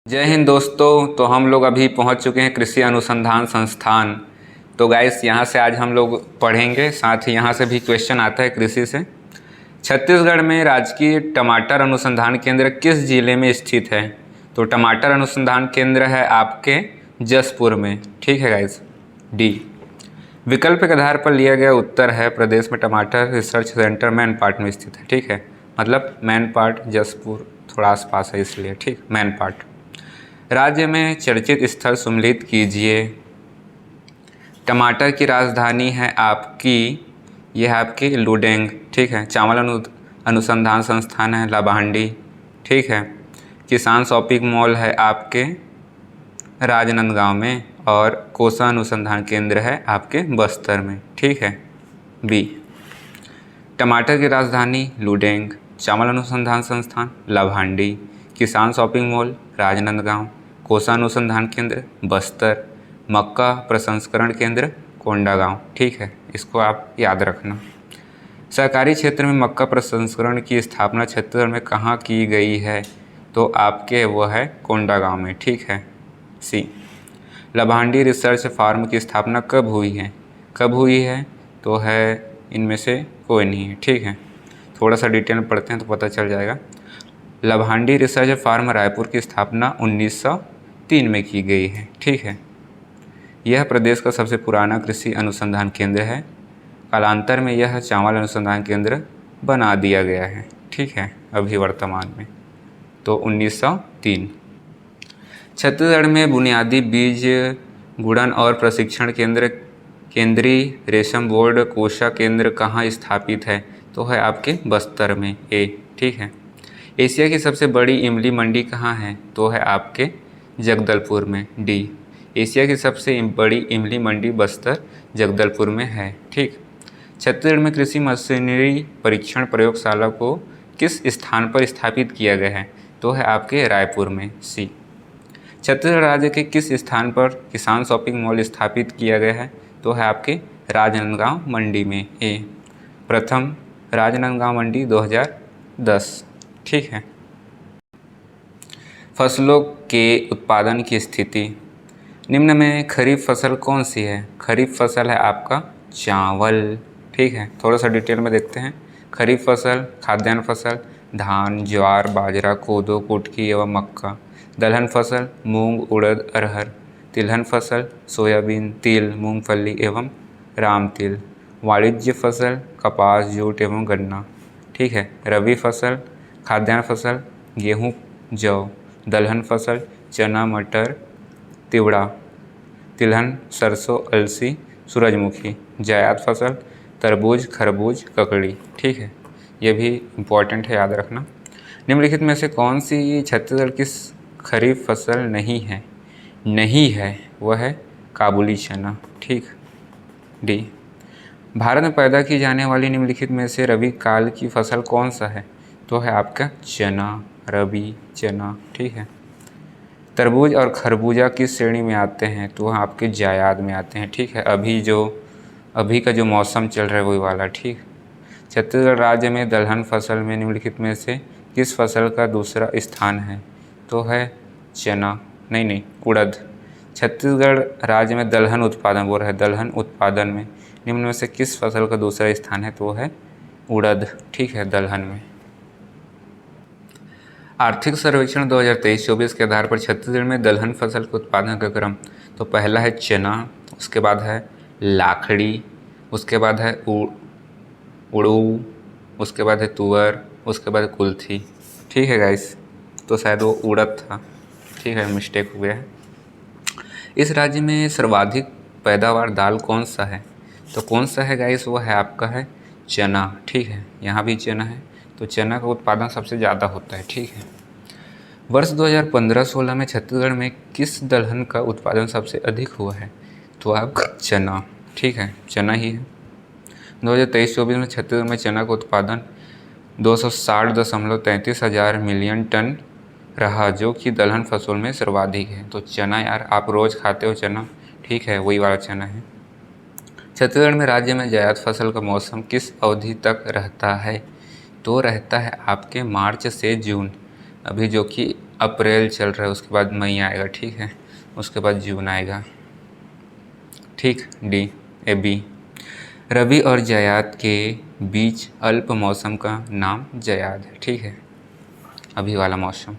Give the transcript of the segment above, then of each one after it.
जय हिंद दोस्तों। तो हम लोग अभी पहुंच चुके हैं कृषि अनुसंधान संस्थान। तो गाइस यहाँ से आज हम लोग पढ़ेंगे, साथ ही यहाँ से भी क्वेश्चन आता है कृषि से। छत्तीसगढ़ में राजकीय टमाटर अनुसंधान केंद्र किस जिले में स्थित है? तो टमाटर अनुसंधान केंद्र है आपके जसपुर में। ठीक है गाइस। डी विकल्प के आधार पर लिया गया उत्तर है प्रदेश में टमाटर रिसर्च सेंटर मैनपाट में स्थित है। ठीक है, मतलब मैनपाट जसपुर थोड़ा आसपास है इसलिए। ठीक, मैनपाट। राज्य में चर्चित स्थल सम्मिलित कीजिए। टमाटर की राजधानी है आपकी, यह है आपकी लुडेंग। ठीक है। चावल अनुसंधान संस्थान है लाभांडी। ठीक है। किसान शॉपिंग मॉल है आपके राजनांदगांव में, और कोसा अनुसंधान केंद्र है आपके बस्तर में। ठीक है। बी टमाटर की राजधानी लुडेंग, चावल अनुसंधान संस्थान लाभांडी, किसान शॉपिंग मॉल राजनांदगांव, कोसा अनुसंधान केंद्र बस्तर, मक्का प्रसंस्करण केंद्र कोंडागांव। ठीक है, इसको आप याद रखना। सहकारी क्षेत्र में मक्का प्रसंस्करण की स्थापना छत्तीसगढ़ में कहाँ की गई है? तो आपके वो है कोंडागांव में। ठीक है। सी लाभांडी रिसर्च फार्म की स्थापना कब हुई है? कब हुई है? तो है इनमें से कोई नहीं है। ठीक है, थोड़ा सा डिटेल में पढ़ते हैं तो पता चल जाएगा। लाभांडी रिसर्च फार्म रायपुर की स्थापना 1903 में की गई है। ठीक है। यह प्रदेश का सबसे पुराना कृषि अनुसंधान केंद्र है। कालांतर में यह चावल अनुसंधान केंद्र बना दिया गया है। ठीक है, अभी वर्तमान में तो 1903। छत्तीसगढ़ में बुनियादी बीज गुणन और प्रशिक्षण केंद्र केंद्रीय रेशम बोर्ड कोषा केंद्र कहाँ स्थापित है? तो है आपके बस्तर में। ए। ठीक है। एशिया की सबसे बड़ी इमली मंडी कहाँ है? तो है आपके जगदलपुर में। डी एशिया की सबसे बड़ी इमली मंडी बस्तर जगदलपुर में है। ठीक। छत्तीसगढ़ में कृषि मशीनरी परीक्षण प्रयोगशाला को किस स्थान पर स्थापित किया गया है? तो है आपके रायपुर में। सी छत्तीसगढ़ राज्य के किस स्थान पर किसान शॉपिंग मॉल स्थापित किया गया है? तो है आपके राजनांदगांव मंडी में। ए प्रथम राजनांदगांव मंडी 2010। ठीक है। फसलों के उत्पादन की स्थिति निम्न में खरीफ फसल कौन सी है? खरीफ फसल है आपका चावल। ठीक है, थोड़ा सा डिटेल में देखते हैं। खरीफ फसल खाद्यान्न फसल धान ज्वार बाजरा कोदो कुटकी एवं मक्का। दलहन फसल मूंग उड़द अरहर। तिलहन फसल सोयाबीन तिल मूंगफली एवं राम तिल। वाणिज्य फसल कपास जूट एवं गन्ना। ठीक है। रबी फसल खाद्यान्न फसल गेहूँ जौ। दलहन फसल चना मटर तिवड़ा। तिलहन सरसों अलसी सूरजमुखी। जायद फसल तरबूज खरबूज ककड़ी। ठीक है, ये भी इम्पोर्टेंट है, याद रखना। निम्नलिखित में से कौन सी छत्तीसगढ़ की खरीफ फसल नहीं है वह है काबुली चना। ठीक। डी भारत में पैदा की जाने वाली निम्नलिखित में से रबी काल की फसल कौन सा है? तो है आपका चना, रबी चना। ठीक है। तरबूज और खरबूजा किस श्रेणी में आते हैं? तो वह आपके जायद में आते हैं। ठीक है, अभी का जो मौसम चल रहा है वही वाला। ठीक। छत्तीसगढ़ राज्य में दलहन फसल में निम्नलिखित में से किस फसल का दूसरा स्थान है? तो है चना, नहीं उड़द। छत्तीसगढ़ राज्य में दलहन उत्पादन वो है दलहन उत्पादन में निम्न में से किस फसल का दूसरा स्थान है? तो वो है उड़द। ठीक है, दलहन में। आर्थिक सर्वेक्षण 2023-24 के आधार पर छत्तीसगढ़ में दलहन फसल के उत्पादन का क्रम, तो पहला है चना, उसके बाद है लाखड़ी, उसके बाद है उड़ू, उसके बाद है तुअर, उसके बाद है कुल्थी। ठीक है गाइस, तो शायद वो उड़द था। ठीक है, मिस्टेक हो गया है। इस राज्य में सर्वाधिक पैदावार दाल कौन सा है? तो कौन सा है गाइस? वो है आपका है चना। ठीक है, यहाँ भी चना है, तो चना का उत्पादन सबसे ज़्यादा होता है। ठीक है। वर्ष 2015-16 में छत्तीसगढ़ में किस दलहन का उत्पादन सबसे अधिक हुआ है? तो आपका चना। ठीक है, चना ही है। 2023-24 में छत्तीसगढ़ में चना का उत्पादन 260.33 हज़ार मिलियन टन रहा, जो कि दलहन फसल में सर्वाधिक है। तो चना यार, आप रोज़ खाते हो चना। ठीक है, वही वाला चना है। छत्तीसगढ़ में राज्य में जायद फसल का मौसम किस अवधि तक रहता है? तो रहता है आपके मार्च से जून। अभी जो कि अप्रैल चल रहा है, उसके बाद मई आएगा, ठीक है, उसके बाद जून आएगा, ठीक। डी ए बी, रबी और जायद के बीच अल्प मौसम का नाम जायद है, ठीक है, अभी वाला मौसम।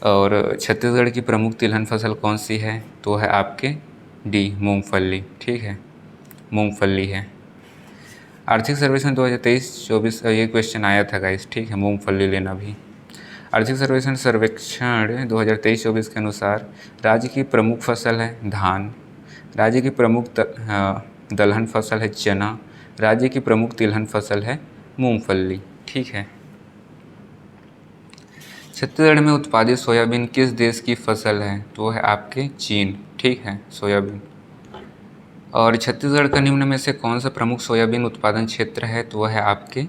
और छत्तीसगढ़ की प्रमुख तिलहन फसल कौन सी है? तो है आपके डी मूंगफली, ठीक है, मूंगफली है। आर्थिक सर्वेक्षण 2023-24 ये क्वेश्चन आया था गाइस, ठीक है, मूंगफली लेना भी। आर्थिक सर्वेक्षण 2023-24 के अनुसार राज्य की प्रमुख फसल है धान, राज्य की प्रमुख दलहन फसल है चना, राज्य की प्रमुख तिलहन फसल है मूंगफली, ठीक है। छत्तीसगढ़ में उत्पादित सोयाबीन किस देश की फसल है? तो है आपके चीन, ठीक है, सोयाबीन। और छत्तीसगढ़ का निम्न में से कौन सा प्रमुख सोयाबीन उत्पादन क्षेत्र है? तो वह है आपके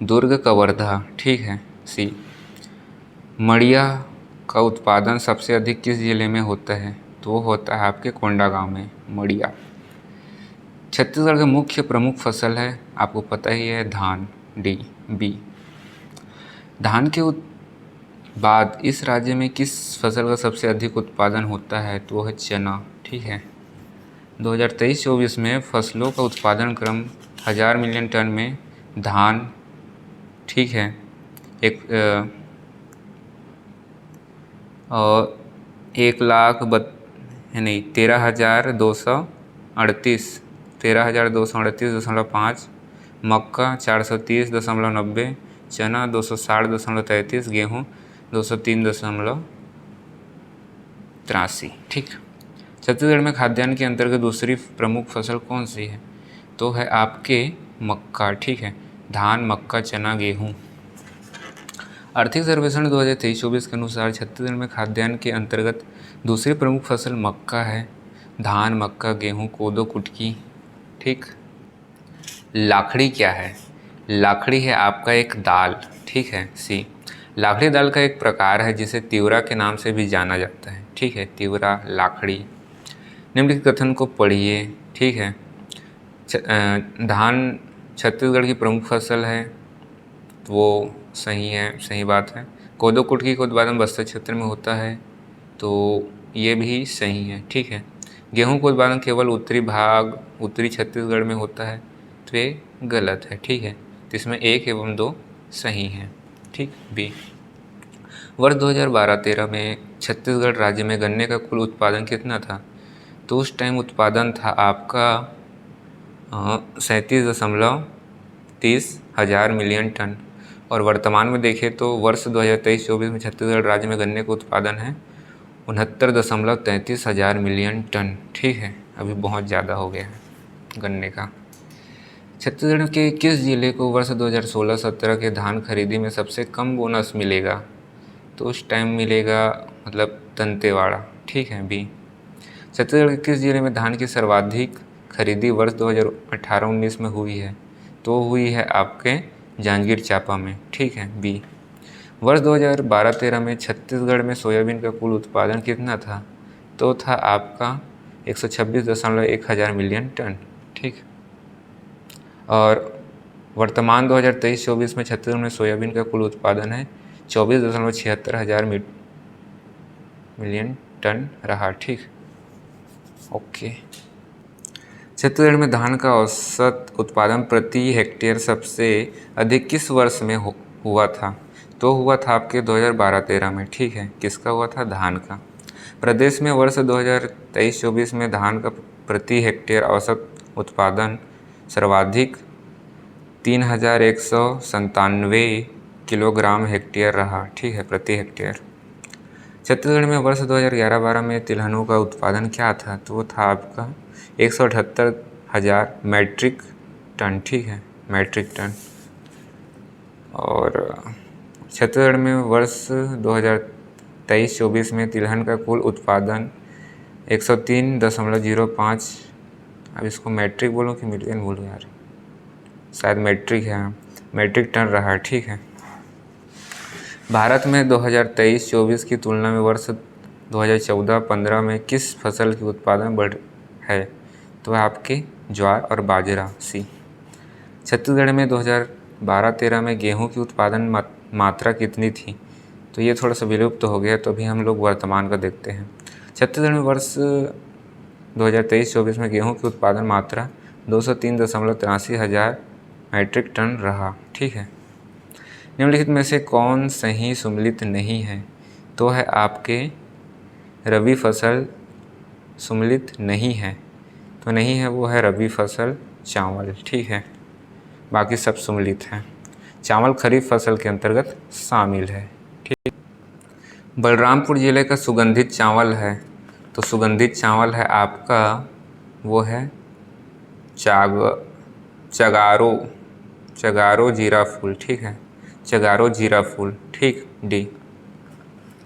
दुर्ग कवर्धा, ठीक है, सी। मड़िया का उत्पादन सबसे अधिक किस जिले में होता है? तो होता है आपके कोंडागांव में, मड़िया। छत्तीसगढ़ का मुख्य प्रमुख फसल है, आपको पता ही है, धान, डी बी। धान के बाद इस राज्य में किस फसल का सबसे अधिक उत्पादन होता है? तो है चना, ठीक है। 2023-24 में फसलों का उत्पादन क्रम 1000 मिलियन टन में धान, ठीक है, और 13,238.5, मक्का 430.90, चना 260.33, गेहूँ 203.83, ठीक। छत्तीसगढ़ में खाद्यान्न के अंतर्गत दूसरी प्रमुख फसल कौन सी है? तो है आपके मक्का, ठीक है, धान, मक्का, चना, गेहूँ। आर्थिक सर्वेक्षण 2023-24 के अनुसार छत्तीसगढ़ में खाद्यान्न के अंतर्गत दूसरी प्रमुख फसल मक्का है, धान, मक्का, गेहूँ, कोदो, कुटकी, ठीक। लाखड़ी क्या है? लाखड़ी है आपका एक दाल, ठीक है, सी। लाखड़ी दाल का एक प्रकार है जिसे तिवरा के नाम से भी जाना जाता है, ठीक है, तिवरा, लाखड़ी। निम्नलिखित कथन को पढ़िए, ठीक है। धान छत्तीसगढ़ की प्रमुख फसल है, वो सही है, सही बात है। कोदो कुटकी का उत्पादन बस्तर क्षेत्र में होता है, तो ये भी सही है, ठीक है। गेहूं का उत्पादन केवल उत्तरी छत्तीसगढ़ में होता है, तो ये गलत है, ठीक है। तो इसमें 1 एवं 2 सही हैं, ठीक। बी, वर्ष 2012-13 में छत्तीसगढ़ राज्य में गन्ने का कुल उत्पादन कितना था? तो उस टाइम उत्पादन था आपका 37.30 हज़ार मिलियन टन। और वर्तमान में देखें तो वर्ष 2023-24 में छत्तीसगढ़ राज्य में गन्ने का उत्पादन है 69.33 हज़ार मिलियन टन, ठीक है, अभी बहुत ज़्यादा हो गया है गन्ने का। छत्तीसगढ़ के किस जिले को वर्ष 2016-17 के धान खरीदी में सबसे कम बोनस मिलेगा? तो उस टाइम मिलेगा मतलब दंतेवाड़ा, ठीक है, बी। छत्तीसगढ़ के किस जिले में धान की सर्वाधिक खरीदी वर्ष 2018-19 में हुई है? तो हुई है आपके जांजगीर चांपा में, ठीक है, बी। वर्ष 2012-13 में छत्तीसगढ़ में सोयाबीन का कुल उत्पादन कितना था? तो था आपका 126.1 हज़ार मिलियन टन, ठीक। और वर्तमान 2023-24 में छत्तीसगढ़ में सोयाबीन का कुल उत्पादन है 24.76 हज़ार मिलियन टन रहा, ठीक। ओके। छत्तीसगढ़ में धान का औसत उत्पादन प्रति हेक्टेयर सबसे अधिक किस वर्ष में हुआ था? तो हुआ था आपके 2012-13 में, ठीक है। किसका हुआ था? धान का। प्रदेश में वर्ष 2023-24 में धान का प्रति हेक्टेयर औसत उत्पादन सर्वाधिक 3197 किलोग्राम हेक्टेयर रहा, ठीक है, प्रति हेक्टेयर। छत्तीसगढ़ में वर्ष 2011-12 में तिलहनों का उत्पादन क्या था? तो वो था आपका 178,000 मैट्रिक टन, ठीक है, मैट्रिक टन। और छत्तीसगढ़ में वर्ष 2023-24 में तिलहन का कुल उत्पादन 103.05, अब इसको मैट्रिक बोलूँ कि मिलियन बोलूँ यार, शायद मैट्रिक है, मैट्रिक टन रहा, ठीक है। भारत में 2023-24 की तुलना में वर्ष 2014-15 में किस फसल की उत्पादन बढ़ है? तो आपके ज्वार और बाजरा, सी। छत्तीसगढ़ में 2012-13 में गेहूं की उत्पादन मात्रा कितनी थी? तो ये थोड़ा सा विलुप्त तो हो गया। तो अभी हम लोग वर्तमान का देखते हैं। छत्तीसगढ़ में वर्ष 2023-24 में गेहूं की उत्पादन मात्रा 203.83 हज़ार मीट्रिक टन रहा। ठीक है। निम्नलिखित में से कौन सही सुमेलित नहीं है? तो है आपके रबी फसल सुमेलित नहीं है, तो नहीं है वो है रबी फसल चावल। ठीक है, बाकी सब सुमेलित हैं। चावल खरीफ फसल के अंतर्गत शामिल है। ठीक। बलरामपुर ज़िले का सुगंधित चावल है, तो सुगंधित चावल है आपका वो है चगारो जीरा फूल। ठीक है, चगारो जीरा फूल। ठीक, डी।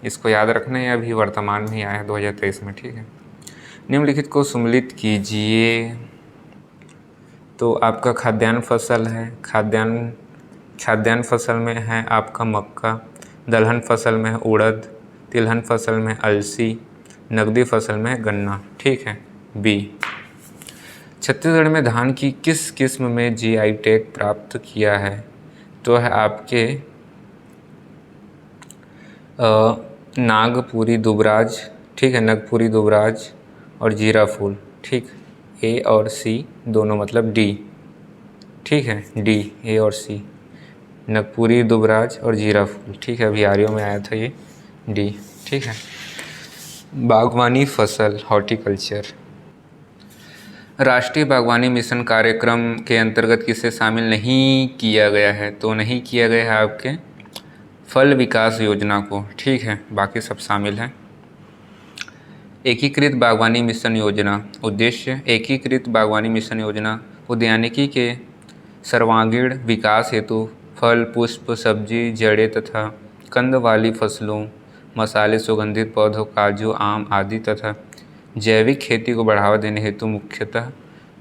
इसको याद रखना है, अभी वर्तमान में ही आया है 2023 में। ठीक है। निम्नलिखित को सुमेलित कीजिए। तो आपका खाद्यान्न फसल है, खाद्यान्न फसल में है आपका मक्का, दलहन फसल में है उड़द, तिलहन फसल में अलसी, नकदी फसल में है गन्ना। ठीक है, बी। छत्तीसगढ़ में धान की किस किस्म में जीआई टैग प्राप्त किया है? तो है आपके नागपुरी दुबराज। ठीक है, नागपुरी दुबराज और जीरा फूल। ठीक, ए और सी दोनों, मतलब डी। ठीक है, डी, ए और सी, नागपुरी दुबराज और जीरा फूल। ठीक है, अभी आर्यों में आया था ये, डी। ठीक है। बागवानी फसल, हॉर्टिकल्चर। राष्ट्रीय बागवानी मिशन कार्यक्रम के अंतर्गत किसे शामिल नहीं किया गया है? तो नहीं किया गया है आपके फल विकास योजना को। ठीक है, बाकी सब शामिल हैं। एकीकृत बागवानी मिशन योजना। उद्देश्य: एकीकृत बागवानी मिशन योजना उद्यानिकी के सर्वांगीण विकास हेतु फल, पुष्प, सब्जी, जड़ें तथा कंद वाली फसलों, मसाले, सुगंधित पौधों, काजू, आम आदि तथा जैविक खेती को बढ़ावा देने हेतु मुख्यतः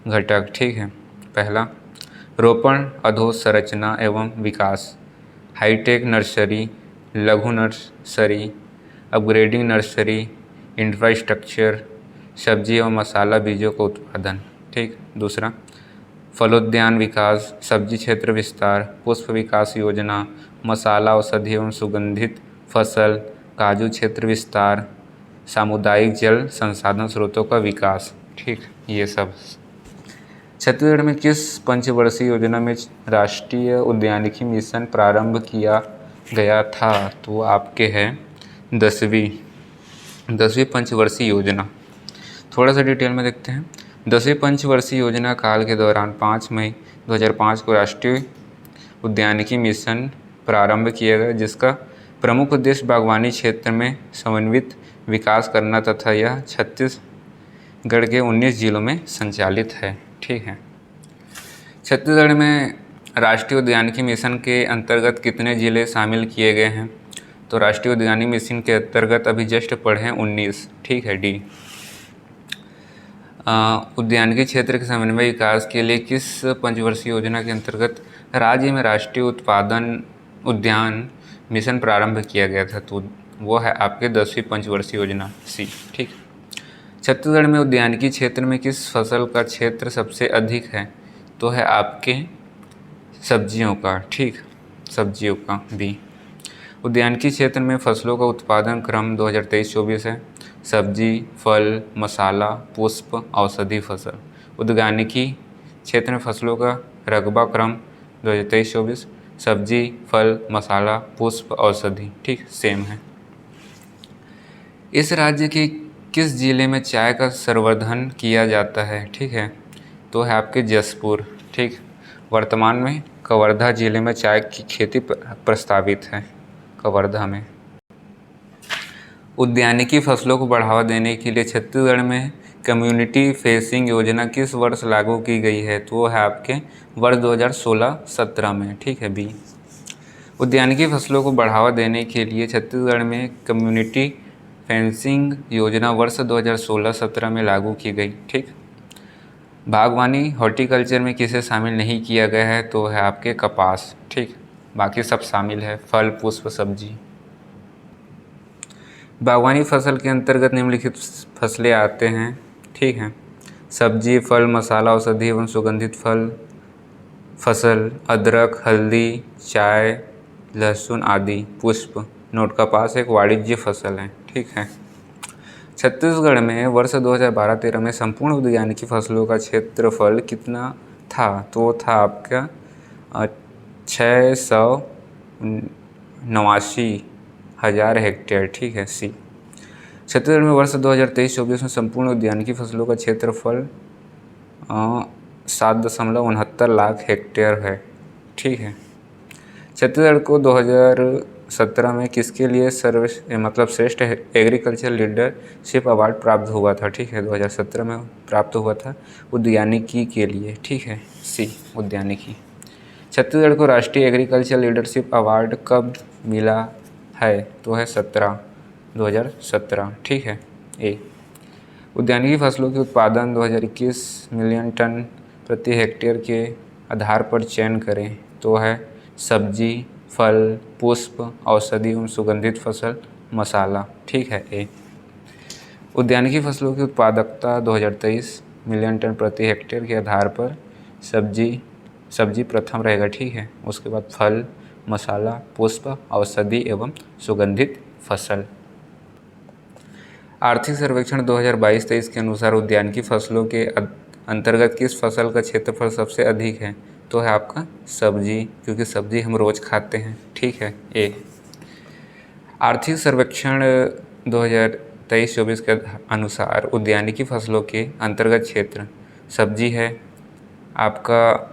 घटक। ठीक है। पहला, रोपण, अधोसंरचना एवं विकास, हाईटेक नर्सरी, लघु नर्सरी, अपग्रेडिंग नर्सरी, इंफ्रास्ट्रक्चर, सब्जी एवं मसाला बीजों का उत्पादन। ठीक। दूसरा, फलोद्यान विकास, सब्जी क्षेत्र विस्तार, पुष्प विकास योजना, मसाला, औषधि एवं सुगंधित फसल, काजू क्षेत्र विस्तार, सामुदायिक जल संसाधन स्रोतों का विकास। ठीक, ये सब। छत्तीसगढ़ में किस पंचवर्षीय योजना में राष्ट्रीय उद्यानिकी मिशन प्रारंभ किया गया था? तो आपके है 10वीं पंचवर्षीय योजना। थोड़ा सा डिटेल में देखते हैं। 10वीं पंचवर्षीय योजना काल के दौरान 5 मई 2005 को राष्ट्रीय उद्यानिकी मिशन प्रारंभ किया गया, जिसका प्रमुख उद्देश्य बागवानी क्षेत्र में समन्वित विकास करना तथा यह छत्तीसगढ़ के 19 जिलों में संचालित है। ठीक है। छत्तीसगढ़ में राष्ट्रीय उद्यानिकी मिशन के अंतर्गत कितने ज़िले शामिल किए गए हैं? तो राष्ट्रीय उद्यानिकी मिशन के अंतर्गत अभी जस्ट पढ़े हैं 19। ठीक है, डी। उद्यानिकी क्षेत्र के समन्वय विकास के लिए किस पंचवर्षीय योजना के अंतर्गत राज्य में राष्ट्रीय उत्पादन उद्यान मिशन प्रारंभ किया गया था? तो वो है आपके 10वीं पंचवर्षीय योजना, सी। ठीक। छत्तीसगढ़ में उद्यानिकी क्षेत्र में किस फसल का क्षेत्र सबसे अधिक है? तो है आपके सब्जियों का। ठीक, सब्जियों का, बी। उद्यानिकी क्षेत्र में फसलों का उत्पादन क्रम 2023-24 है। सब्जी, फल, मसाला, पुष्प, औषधि फसल। उद्यानिकी क्षेत्र में फसलों का रकबा क्रम 2023-24, सब्जी, फल, मसाला, पुष्प, औषधि। ठीक, सेम है। इस राज्य के किस जिले में चाय का संवर्धन किया जाता है? ठीक है, तो है आपके जसपुर। ठीक। वर्तमान में कवर्धा जिले में चाय की खेती प्रस्तावित है, कवर्धा में। उद्यानिकी फसलों को बढ़ावा देने के लिए छत्तीसगढ़ में कम्युनिटी फेसिंग योजना किस वर्ष लागू की गई है? तो वो है आपके वर्ष 2016-17 में। ठीक है, बी। उद्यानिकी फसलों को बढ़ावा देने के लिए छत्तीसगढ़ में कम्युनिटी फेंसिंग योजना वर्ष 2016-17 में लागू की गई। ठीक। बागवानी हॉर्टिकल्चर में किसे शामिल नहीं किया गया है? तो है आपके कपास। ठीक, बाकी सब शामिल है, फल, पुष्प, सब्जी। बागवानी फसल के अंतर्गत निम्नलिखित फसलें आते हैं। ठीक है, सब्जी, फल, मसाला, औषधि एवं सुगंधित फसल, अदरक, हल्दी, चाय, लहसुन आदि। पुष्प, नोट कपास एक वाणिज्य फसल है, ठीक है। छत्तीसगढ़ में वर्ष 2012-13 में संपूर्ण उद्यानिकी फसलों का क्षेत्रफल कितना था? तो वो था आपका 689,000 हेक्टेयर, ठीक है, सी। छत्तीसगढ़ में वर्ष 2023-24 में संपूर्ण उद्यानिकी फसलों का क्षेत्रफल 7.69 लाख हेक्टेयर है, ठीक है। छत्तीसगढ़ को 2017 में किसके लिए श्रेष्ठ एग्रीकल्चर लीडरशिप अवार्ड प्राप्त हुआ था? ठीक है, 2017 में प्राप्त हुआ था उद्यानिकी के लिए, ठीक है, सी उद्यानिकी। छत्तीसगढ़ को राष्ट्रीय एग्रीकल्चर लीडरशिप अवार्ड कब मिला है? तो है 2017, ठीक है, ए। उद्यानिकी फसलों के उत्पादन 2021 मिलियन टन प्रति हेक्टेयर के आधार पर चयन करें, तो है सब्जी, फल, पुष्प, औषधि एवं सुगंधित फसल, मसाला, ठीक है, ए। उद्यानिकी फसलों की उत्पादकता 2023 मिलियन टन प्रति हेक्टेयर के आधार पर सब्जी प्रथम रहेगा, ठीक है, उसके बाद फल, मसाला, पुष्प, औषधि एवं सुगंधित फसल। आर्थिक सर्वेक्षण 2022-23 के अनुसार उद्यानिकी फसलों के अंतर्गत किस फसल का क्षेत्रफल सबसे अधिक है? तो है आपका सब्जी, क्योंकि सब्जी हम रोज़ खाते हैं, ठीक है, ए। आर्थिक सर्वेक्षण 2023-24 के अनुसार उद्यानिकी फसलों के अंतर्गत क्षेत्र सब्जी है आपका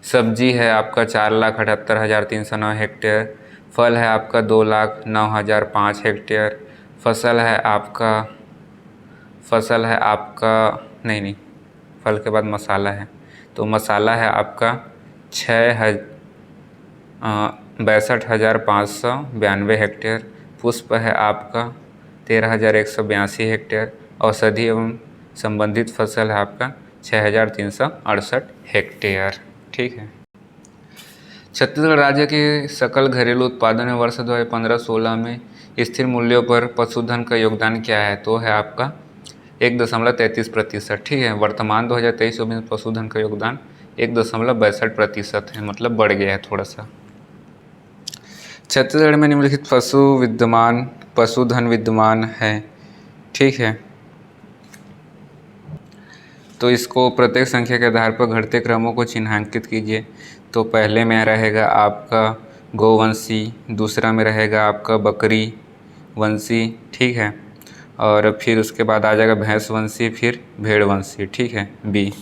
4,78,309 हेक्टेयर, फल है आपका 2,09,005 हेक्टेयर, फसल है आपका फल के बाद मसाला है, तो मसाला है आपका 62,592 हेक्टेयर, पुष्प है आपका 13,182 हेक्टेयर, औषधि एवं संबंधित फसल है आपका 6,368 हेक्टेयर, ठीक है। छत्तीसगढ़ राज्य के सकल घरेलू उत्पादन में वर्ष 2015-16 में स्थिर मूल्यों पर पशुधन का योगदान क्या है? तो है आपका 1.33%, ठीक है। वर्तमान 2023-24 में पशुधन का योगदान 1.62% है, मतलब बढ़ गया है थोड़ा सा। छत्तीसगढ़ में निम्नलिखित पशुधन विद्यमान है, ठीक है। तो इसको प्रत्येक संख्या के आधार पर घटते क्रमों को चिन्हांकित कीजिए। तो पहले में रहेगा आपका गोवंशी, दूसरा में रहेगा आपका बकरी वंशी, ठीक है, और फिर उसके बाद आ जाएगा भैंस वंशी, फिर भेड़ वंशी, ठीक है, बी।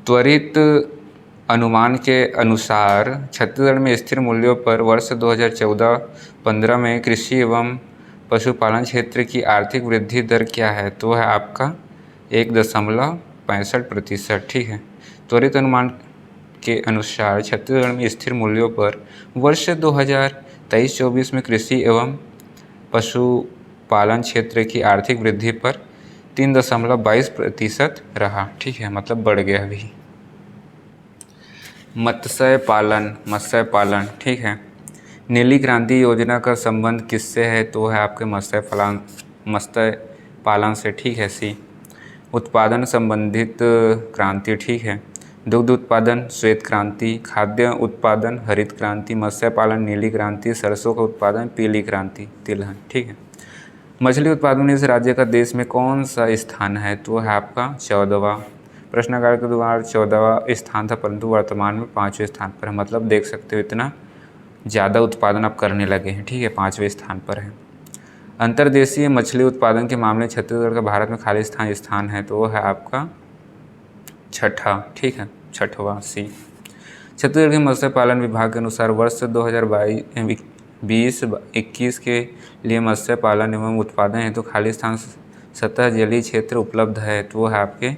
त्वरित अनुमान के अनुसार छत्तीसगढ़ में स्थिर मूल्यों पर वर्ष 2014-15 में कृषि एवं पशुपालन क्षेत्र की आर्थिक वृद्धि दर क्या है? तो है आपका 1.65%, ठीक है। त्वरित अनुमान के अनुसार छत्तीसगढ़ में स्थिर मूल्यों पर वर्ष 2023-24 में कृषि एवं पशुपालन क्षेत्र की आर्थिक वृद्धि पर 3.22% रहा, ठीक है, मतलब बढ़ गया अभी। मत्स्य पालन, ठीक है। नीली क्रांति योजना का संबंध किससे है? तो है आपके मत्स्य पालन से, ठीक है, सी। उत्पादन संबंधित क्रांति, ठीक है। दुग्ध उत्पादन श्वेत क्रांति, खाद्य उत्पादन हरित क्रांति, मत्स्य पालन नीली क्रांति, सरसों का उत्पादन पीली क्रांति तिलहन, ठीक है। मछली उत्पादन में इस राज्य का देश में कौन सा स्थान है? तो है आपका 14वां। प्रश्नकाल के द्वारा 14वां स्थान था, परंतु वर्तमान में 5वें स्थान पर है, मतलब देख सकते हो इतना ज़्यादा उत्पादन आप करने लगे हैं, ठीक है, 5वें स्थान पर है। अंतर्देशीय मछली उत्पादन के मामले में छत्तीसगढ़ का भारत में खाली स्थान है, तो वो है आपका 6ठा, ठीक है, 6वां, सी। छत्तीसगढ़ के मत्स्य पालन विभाग के अनुसार वर्ष 2022-21 के लिए मत्स्य पालन एवं उत्पादन हेतु खाली स्थान सतह जलीय क्षेत्र उपलब्ध है, तो वो है आपके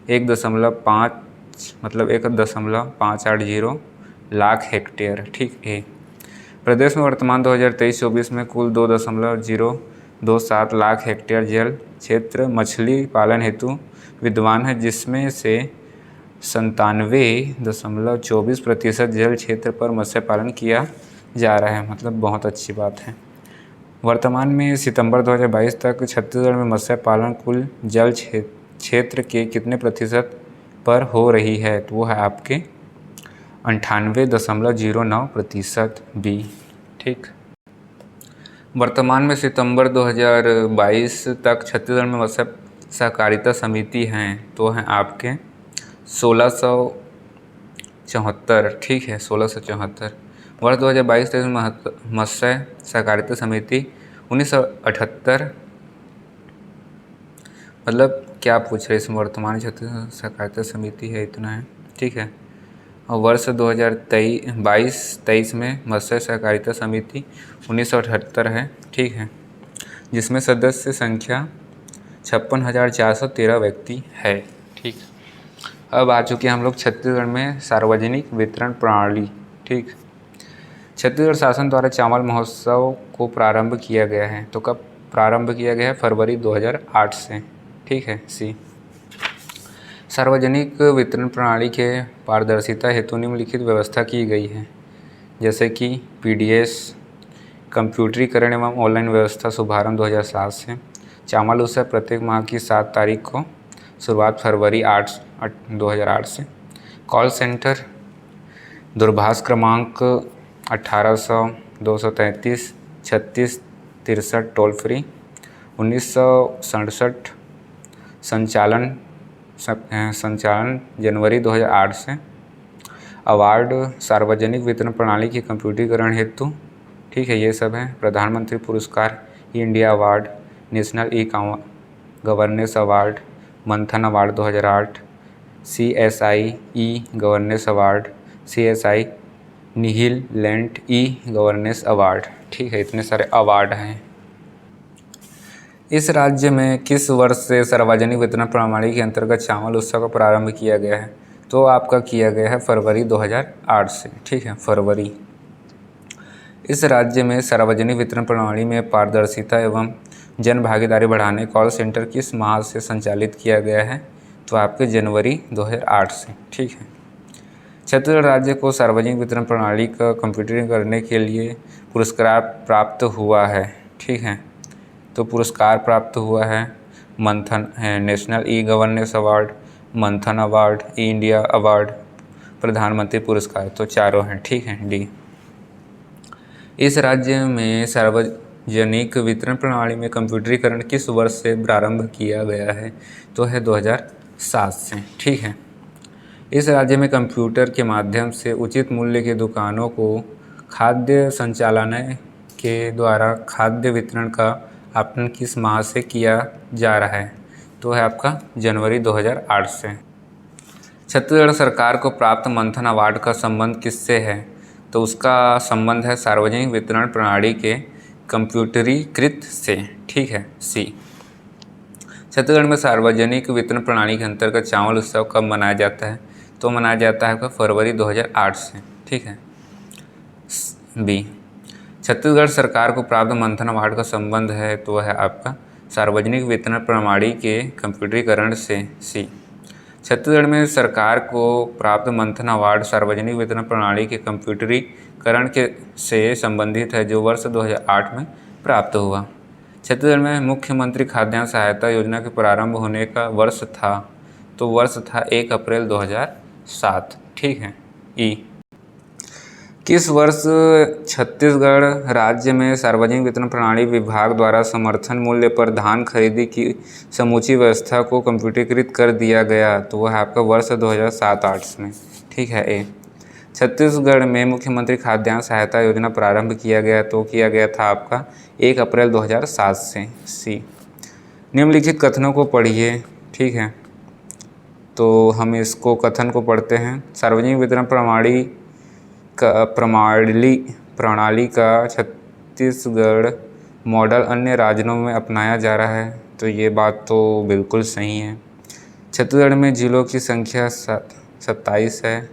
1.580 लाख हेक्टेयर, ठीक है। प्रदेश में वर्तमान 2023-24 में कुल 2.027 लाख हेक्टेयर जल क्षेत्र मछली पालन हेतु विद्यमान है, जिसमें से 97.24% जल क्षेत्र पर मत्स्य पालन किया जा रहा है, मतलब बहुत अच्छी बात है। वर्तमान में सितंबर 2022 तक छत्तीसगढ़ में मत्स्य पालन कुल जल क्षेत्र के कितने प्रतिशत पर हो रही है? तो वो है आपके 98.09%। बी। ठीक। वर्तमान में सितंबर 2022 तक छत्तीसगढ़ में मत्स्य सहकारिता समिति हैं तो हैं आपके 1674। ठीक है, 1674। वर्ष 2022-23 में मत्स्य सहकारिता समिति 1978, मतलब क्या पूछ रहे इसमें, वर्तमान छत्तीसगढ़ सहकारिता समिति है इतना है। ठीक है। और वर्ष 2022-23 में मत्स्य सहकारिता समिति 1978 है। ठीक है, जिसमें सदस्य संख्या 56,413 व्यक्ति है। ठीक। अब आ चुके हम लोग छत्तीसगढ़ में सार्वजनिक वितरण प्रणाली। ठीक। छत्तीसगढ़ शासन द्वारा चावल महोत्सव को प्रारंभ किया गया है, तो कब प्रारंभ किया गया है? फरवरी 2008 से। ठीक है। सी। सार्वजनिक वितरण प्रणाली के पारदर्शिता हेतु निम्नलिखित व्यवस्था की गई है, जैसे कि पीडीएस कंप्यूटरीकरण एवं ऑनलाइन व्यवस्था शुभारंभ 2007 से। चावल उत्सव प्रत्येक माह की 7 तारीख को, शुरुआत फरवरी 2008 से। कॉल सेंटर दूरभाष क्रमांक 1800-233-3663 टोल फ्री। 1967 संचालन जनवरी 2008 से। अवार्ड सार्वजनिक वितरण प्रणाली की कंप्यूटरीकरण हेतु। ठीक है, ये सब है। प्रधानमंत्री पुरस्कार, India award, national e governance award, Manthan award 2008, CSI e governance award, CSI Nihilent e governance award. ठीक है, इतने सारे अवार्ड हैं। इस राज्य में किस वर्ष से सार्वजनिक वितरण प्रणाली के अंतर्गत चावल उत्सव का प्रारंभ किया गया है? तो आपका किया गया है फरवरी 2008 से। ठीक है, फरवरी। इस राज्य में सार्वजनिक वितरण प्रणाली में पारदर्शिता एवं जन भागीदारी बढ़ाने कॉल सेंटर किस माह से संचालित किया गया है? तो आपके जनवरी 2008 से। ठीक है। छत्तीसगढ़ राज्य को सार्वजनिक वितरण प्रणाली का कंप्यूटरीकरण करने के लिए पुरस्कार प्राप्त हुआ है। ठीक है, तो पुरस्कार प्राप्त हुआ है मंथन है, national e governance award, Manthan award, India award, प्रधानमंत्री पुरस्कार, तो चारों हैं। ठीक है, डी। इस राज्य में सार्वजनिक वितरण प्रणाली में कंप्यूटरीकरण किस वर्ष से प्रारंभ किया गया है? तो है 2007 से। ठीक है। इस राज्य में कंप्यूटर के माध्यम से उचित मूल्य की दुकानों को खाद्य संचालनालय के द्वारा खाद्य वितरण का आवंटन किस माह से किया जा रहा है? तो है आपका जनवरी 2008 से। छत्तीसगढ़ सरकार को प्राप्त मंथन अवार्ड का संबंध किससे है? तो उसका संबंध है सार्वजनिक वितरण प्रणाली के कंप्यूटरीकृत से। ठीक है, सी। छत्तीसगढ़ में सार्वजनिक वितरण प्रणाली के अंतर्गत चावल उत्सव कब मनाया जाता है? तो मनाया जाता है आपका फरवरी 2008 से। ठीक है, बी। छत्तीसगढ़ सरकार को प्राप्त मंथन अवार्ड का संबंध है तो है आपका सार्वजनिक वितरण प्रणाली के कंप्यूटरीकरण से। सी। छत्तीसगढ़ में सरकार को प्राप्त मंथन अवार्ड सार्वजनिक वितरण प्रणाली के कंप्यूटरीकरण के से संबंधित है, जो वर्ष 2008 में प्राप्त हुआ। छत्तीसगढ़ में मुख्यमंत्री खाद्यान्न सहायता योजना के प्रारंभ होने का वर्ष था, तो वर्ष था 1 अप्रैल 2007। ठीक है, ई। किस वर्ष छत्तीसगढ़ राज्य में सार्वजनिक वितरण प्रणाली विभाग द्वारा समर्थन मूल्य पर धान खरीदी की समूची व्यवस्था को कंप्यूटरीकृत कर दिया गया? तो वह आपका वर्ष 2007-08 में। ठीक है, ए। छत्तीसगढ़ में मुख्यमंत्री खाद्यान्न सहायता योजना प्रारंभ किया गया, तो किया गया था आपका 1 अप्रैल 2007 से। सी। निम्नलिखित कथनों को पढ़िए। ठीक है, तो हम इसको कथन को पढ़ते हैं। सार्वजनिक वितरण प्रणाली का छत्तीसगढ़ मॉडल अन्य राज्यों में अपनाया जा रहा है, तो ये बात तो बिल्कुल सही है। छत्तीसगढ़ में जिलों की संख्या 27 है,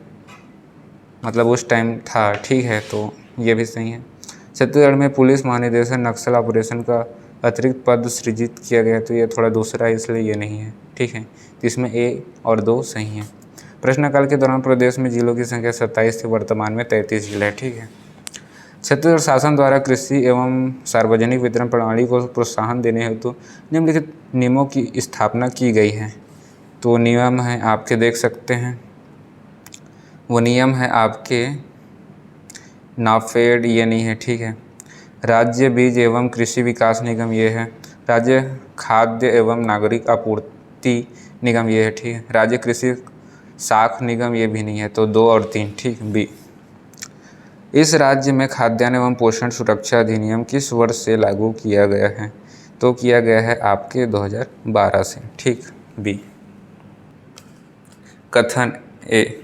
मतलब उस टाइम था। ठीक है, तो ये भी सही है। छत्तीसगढ़ में पुलिस महानिदेशक नक्सल ऑपरेशन का अतिरिक्त पद सृजित किया गया, तो ये थोड़ा दूसरा है, इसलिए ये नहीं है। ठीक है, तो इसमें ए और 2 सही हैं। प्रश्नकाल के दौरान प्रदेश में जिलों की संख्या 27 थी, वर्तमान में 33 जिले हैं। ठीक है। छत्तीसगढ़ शासन द्वारा कृषि एवं सार्वजनिक वितरण प्रणाली को प्रोत्साहन देने हेतु निम्नलिखित नियमों की स्थापना की गई है। तो नियम हैं, आपके देख सकते हैं। वो नियम है आपके नाफेड, ये नहीं है, ठीक है। राज्य बीज एवं कृषि विकास निगम, ये है। राज्य खाद्य एवं नागरिक आपूर्ति निगम, ये है, ठीक है। राज्य कृषि साख निगम, ये भी नहीं है, तो 2 और 3, ठीक। बी, इस राज्य में खाद्यान्न एवं पोषण सुरक्षा अधिनियम किस वर्ष से लागू किया गया है? तो किया गया है आपके 2012 से, ठीक। बी, कथन ए,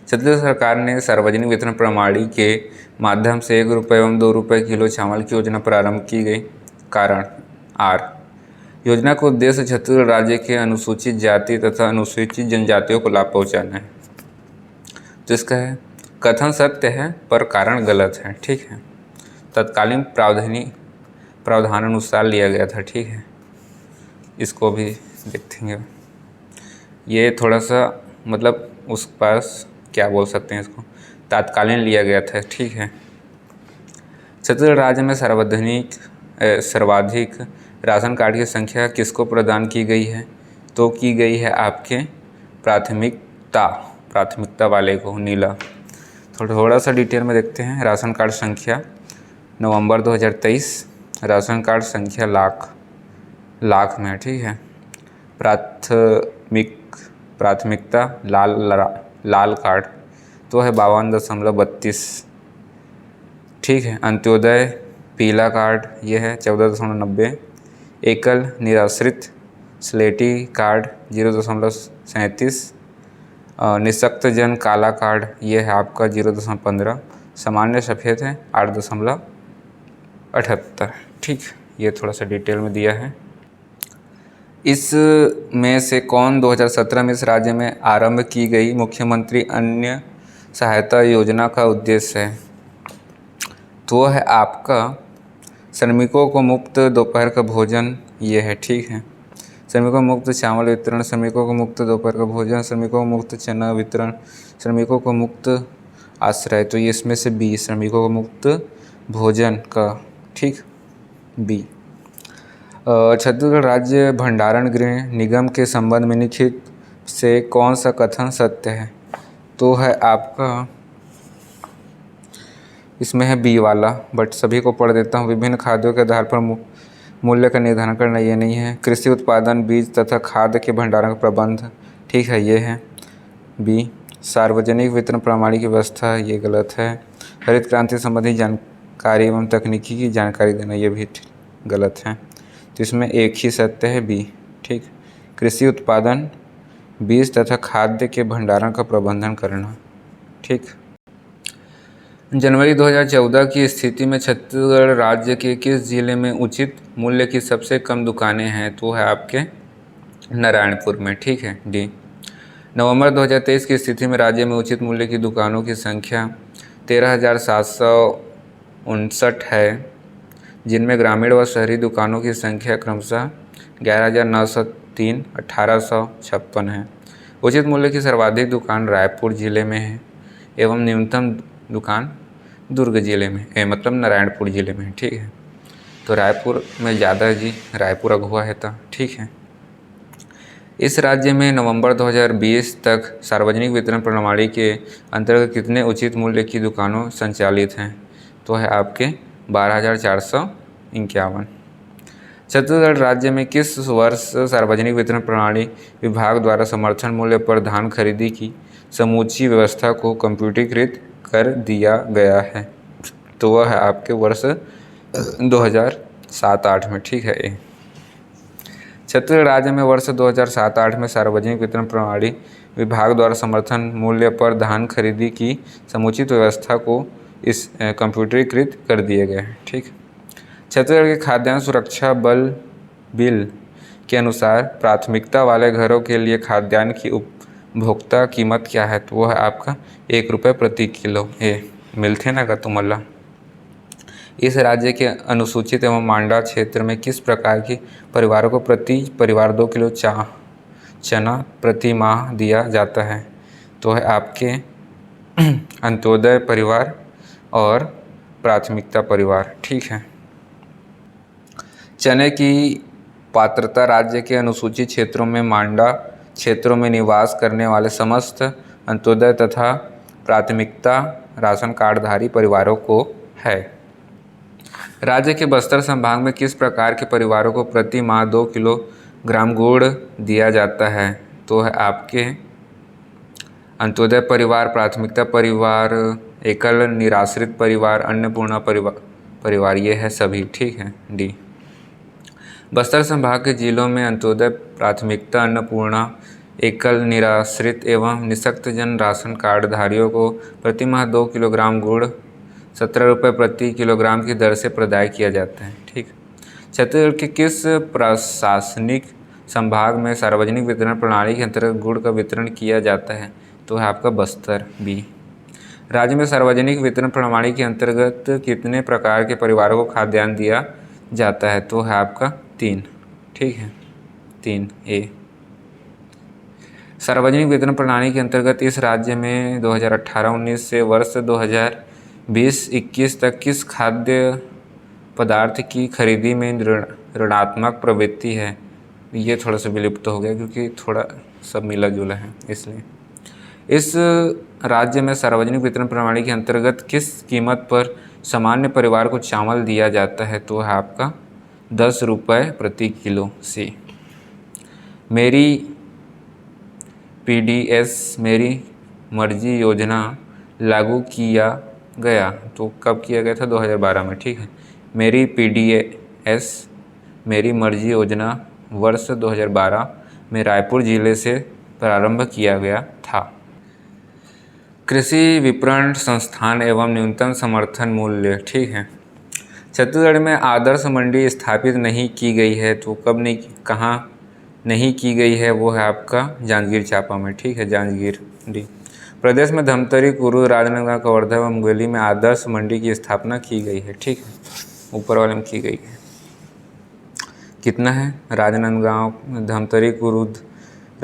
छत्तीसगढ़ सरकार ने सार्वजनिक वितरण प्रणाली के माध्यम से 1 रुपये एवं 2 रुपये किलो चावल की योजना प्रारंभ की गई। कारण आर, योजना का उद्देश्य छत्तीसगढ़ राज्य के अनुसूचित जाति तथा अनुसूचित जनजातियों को लाभ पहुंचाना है। तो इसका है कथन सत्य है पर कारण गलत है, ठीक है। तत्कालीन प्रावधान अनुसार लिया गया था, ठीक है। इसको भी देखेंगे। ये थोड़ा सा मतलब उस पास क्या बोल सकते हैं इसको, तात्कालीन लिया गया था, ठीक है। छत्तीसगढ़ राज्य में सर्वाधिक राशन कार्ड की संख्या किसको प्रदान की गई है? तो की गई है आपके प्राथमिकता वाले को, नीला। थोड़ा सा डिटेल में देखते हैं। राशन कार्ड संख्या नवंबर 2023, राशन कार्ड संख्या लाख में, ठीक है। प्राथमिकता लाल कार्ड तो है 52.32, ठीक है। अंत्योदय पीला कार्ड ये है 14.90। एकल निराश्रित स्लेटी कार्ड 0.37। निःशक्त जन काला कार्ड ये है आपका 0.15। सामान्य सफ़ेद है 8.78, ठीक। ये थोड़ा सा डिटेल में दिया है। इस में से कौन 2017 में इस राज्य में आरंभ की गई मुख्यमंत्री अन्य सहायता योजना का उद्देश्य है? तो है आपका श्रमिकों को मुफ्त दोपहर का भोजन, ये है, ठीक है। श्रमिकों को मुफ्त चावल वितरण, श्रमिकों को मुफ्त दोपहर का भोजन, श्रमिकों को मुफ्त चना वितरण, श्रमिकों को मुफ्त आश्रय, तो ये इसमें से बी, श्रमिकों को मुफ्त भोजन का, ठीक। बी, छत्तीसगढ़ राज्य भंडारण गृह निगम के संबंध में निम्नलिखित से कौन सा कथन सत्य है? तो है आपका इसमें है बी वाला, बट सभी को पढ़ देता हूँ। विभिन्न खाद्यों के आधार पर मूल्य का निर्धारण करना, ये नहीं है। कृषि उत्पादन, बीज तथा खाद्य के भंडारण का प्रबंध, ठीक है, ये है। बी, सार्वजनिक वितरण प्रणाली की व्यवस्था, ये गलत है। हरित क्रांति संबंधी जानकारी एवं तकनीकी की जानकारी देना, ये भी गलत है। तो इसमें एक ही सत्य है, बी, ठीक। कृषि उत्पादन, बीज तथा खाद्य के भंडारण का प्रबंधन करना, ठीक। जनवरी 2014 की स्थिति में छत्तीसगढ़ राज्य के किस जिले में उचित मूल्य की सबसे कम दुकानें हैं? तो है आपके नारायणपुर में, ठीक है। डी, नवंबर 2023 की स्थिति में राज्य में उचित मूल्य की दुकानों की संख्या 13,759 है, जिनमें ग्रामीण व शहरी दुकानों की संख्या क्रमशः 11,903, 1,856 है। उचित मूल्य की सर्वाधिक दुकान रायपुर जिले में है एवं न्यूनतम दुकान दुर्ग जिले में मतलब नारायणपुर जिले में, ठीक है। तो रायपुर में ज़्यादा है जी, रायपुर अगुआ है, तो ठीक है। इस राज्य में नवंबर 2020 तक सार्वजनिक वितरण प्रणाली के अंतर्गत कितने उचित मूल्य की दुकानों संचालित हैं? तो है आपके 12,451। छत्तीसगढ़ राज्य में किस वर्ष सार्वजनिक वितरण प्रणाली विभाग द्वारा समर्थन मूल्य पर धान खरीदी की समूची व्यवस्था को कंप्यूटरीकृत कर दिया गया है? तो वह है आपके वर्ष 2007-08 में, ठीक है। ए, छत्तीसगढ़ राज्य में वर्ष 2007-08 में सार्वजनिक वितरण प्रणाली विभाग द्वारा समर्थन मूल्य पर धान खरीदी की समुचित व्यवस्था को इस कंप्यूटरीकृत कर दिए गए हैं, ठीक। छत्तीसगढ़ के खाद्यान्न सुरक्षा बिल के अनुसार प्राथमिकता वाले घरों के लिए खाद्यान्न की उपभोक्ता कीमत क्या है? तो वह है आपका 1 रुपये प्रति किलो। ये मिलते ना का तुम्हारा। इस राज्य के अनुसूचित एवं मांडा क्षेत्र में किस प्रकार के परिवारों को प्रति परिवार 2 किलो चना प्रति माह दिया जाता है? तो है आपके अंत्योदय परिवार और प्राथमिकता परिवार, ठीक है। चने की पात्रता राज्य के अनुसूचित क्षेत्रों में मांडा क्षेत्रों में निवास करने वाले समस्त अंत्योदय तथा प्राथमिकता राशन कार्डधारी परिवारों को है। राज्य के बस्तर संभाग में किस प्रकार के परिवारों को प्रति माह 2 किलोग्राम गुड़ दिया जाता है? तो है आपके अंत्योदय परिवार, प्राथमिकता परिवार, एकल निराश्रित परिवार, अन्नपूर्णा परिवार ये है सभी। ठीक है, डी। बस्तर संभाग के जिलों में अंत्योदय, प्राथमिकता, अन्नपूर्णा, एकल निराश्रित एवं निःशक्त जन राशन कार्ड धारियों को प्रति माह 2 किलोग्राम गुड़ 17 रुपये प्रति किलोग्राम की दर से प्रदाय किया जाता है। ठीक। छत्तीसगढ़ के किस प्रशासनिक संभाग में सार्वजनिक वितरण प्रणाली के अंतर्गत गुड़ का वितरण किया जाता है? तो है आपका बस्तर, बी। राज्य में सार्वजनिक वितरण प्रणाली के अंतर्गत कितने प्रकार के परिवारों को खाद्यान्न दिया जाता है? तो है आपका 3। ठीक है, 3 ए। सार्वजनिक वितरण प्रणाली के अंतर्गत इस राज्य में 2018-19 से वर्ष 2020-21 तक किस खाद्य पदार्थ की खरीदी में ऋणात्मक प्रवृत्ति है? ये थोड़ा सा विलुप्त हो गया क्योंकि थोड़ा सब मिला जुला है, इसलिए। इस राज्य में सार्वजनिक वितरण प्रणाली के अंतर्गत किस कीमत पर सामान्य परिवार को चावल दिया जाता है? तो है आपका 10 रुपये प्रति किलो, सी। मेरी पीडीएस मेरी मर्जी योजना लागू किया गया, तो कब किया गया था? 2012 में। ठीक है, मेरी पीडीएस मेरी मर्जी योजना वर्ष 2012 में रायपुर जिले से प्रारंभ किया गया था। कृषि विपणन संस्थान एवं न्यूनतम समर्थन मूल्य। ठीक है, छत्तीसगढ़ में आदर्श मंडी स्थापित नहीं की गई है, तो कब नहीं, कहाँ नहीं की गई है? वो है आपका जांजगीर चांपा में। ठीक है, जांजगीर, डी। प्रदेश में धमतरी, कुरुद, राजनांदगांव, कवर्धा व मुंगेली में आदर्श मंडी की स्थापना की गई है। ठीक है, ऊपर वाले में की गई है। कितना है? राजनांदगांव, धमतरी, कुरुद,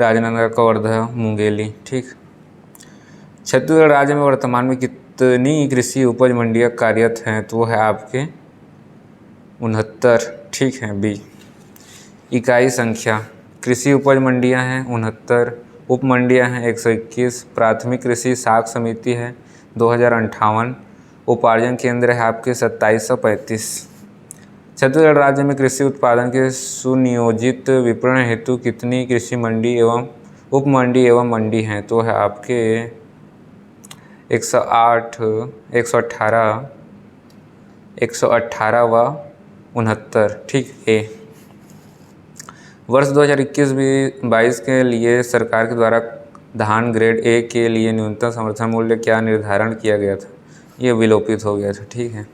राजनांदगांव, कवर्धा, मुंगेली। ठीक। छत्तीसगढ़ राज्य में वर्तमान में कितनी कृषि उपज मंडियाँ कार्यरत हैं? तो वो है आपके 69। ठीक है, बी। इकाई संख्या, कृषि उपज मंडियां हैं 69, उप मंडियां हैं 121, प्राथमिक कृषि साख समिति है 2058, उपार्जन केंद्र है आपके 2735। छत्तीसगढ़ राज्य में कृषि उत्पादन के सुनियोजित विपणन हेतु कितनी कृषि मंडी एवं उप मंडी एवं मंडी हैं? तो है आपके 108, 118, 118 व 69। ठीक, ए। वर्ष 2021-22 के लिए सरकार के द्वारा धान ग्रेड ए के लिए न्यूनतम समर्थन मूल्य क्या निर्धारण किया गया था? ये विलोपित हो गया था। ठीक है,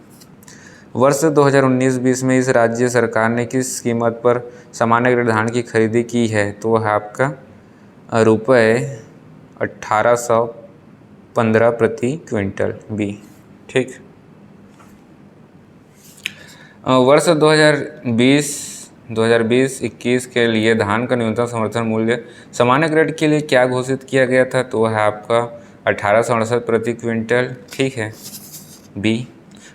वर्ष 2019-20 में इस राज्य सरकार ने किस कीमत पर सामान्य ग्रेड धान की खरीदी की है? तो वह आपका ₹1815 प्रति क्विंटल, बी। ठीक। वर्ष 2020-21 के लिए धान का न्यूनतम समर्थन मूल्य सामान्य ग्रेड के लिए क्या घोषित किया गया था? तो वह है आपका 1868 प्रति क्विंटल। ठीक है, बी।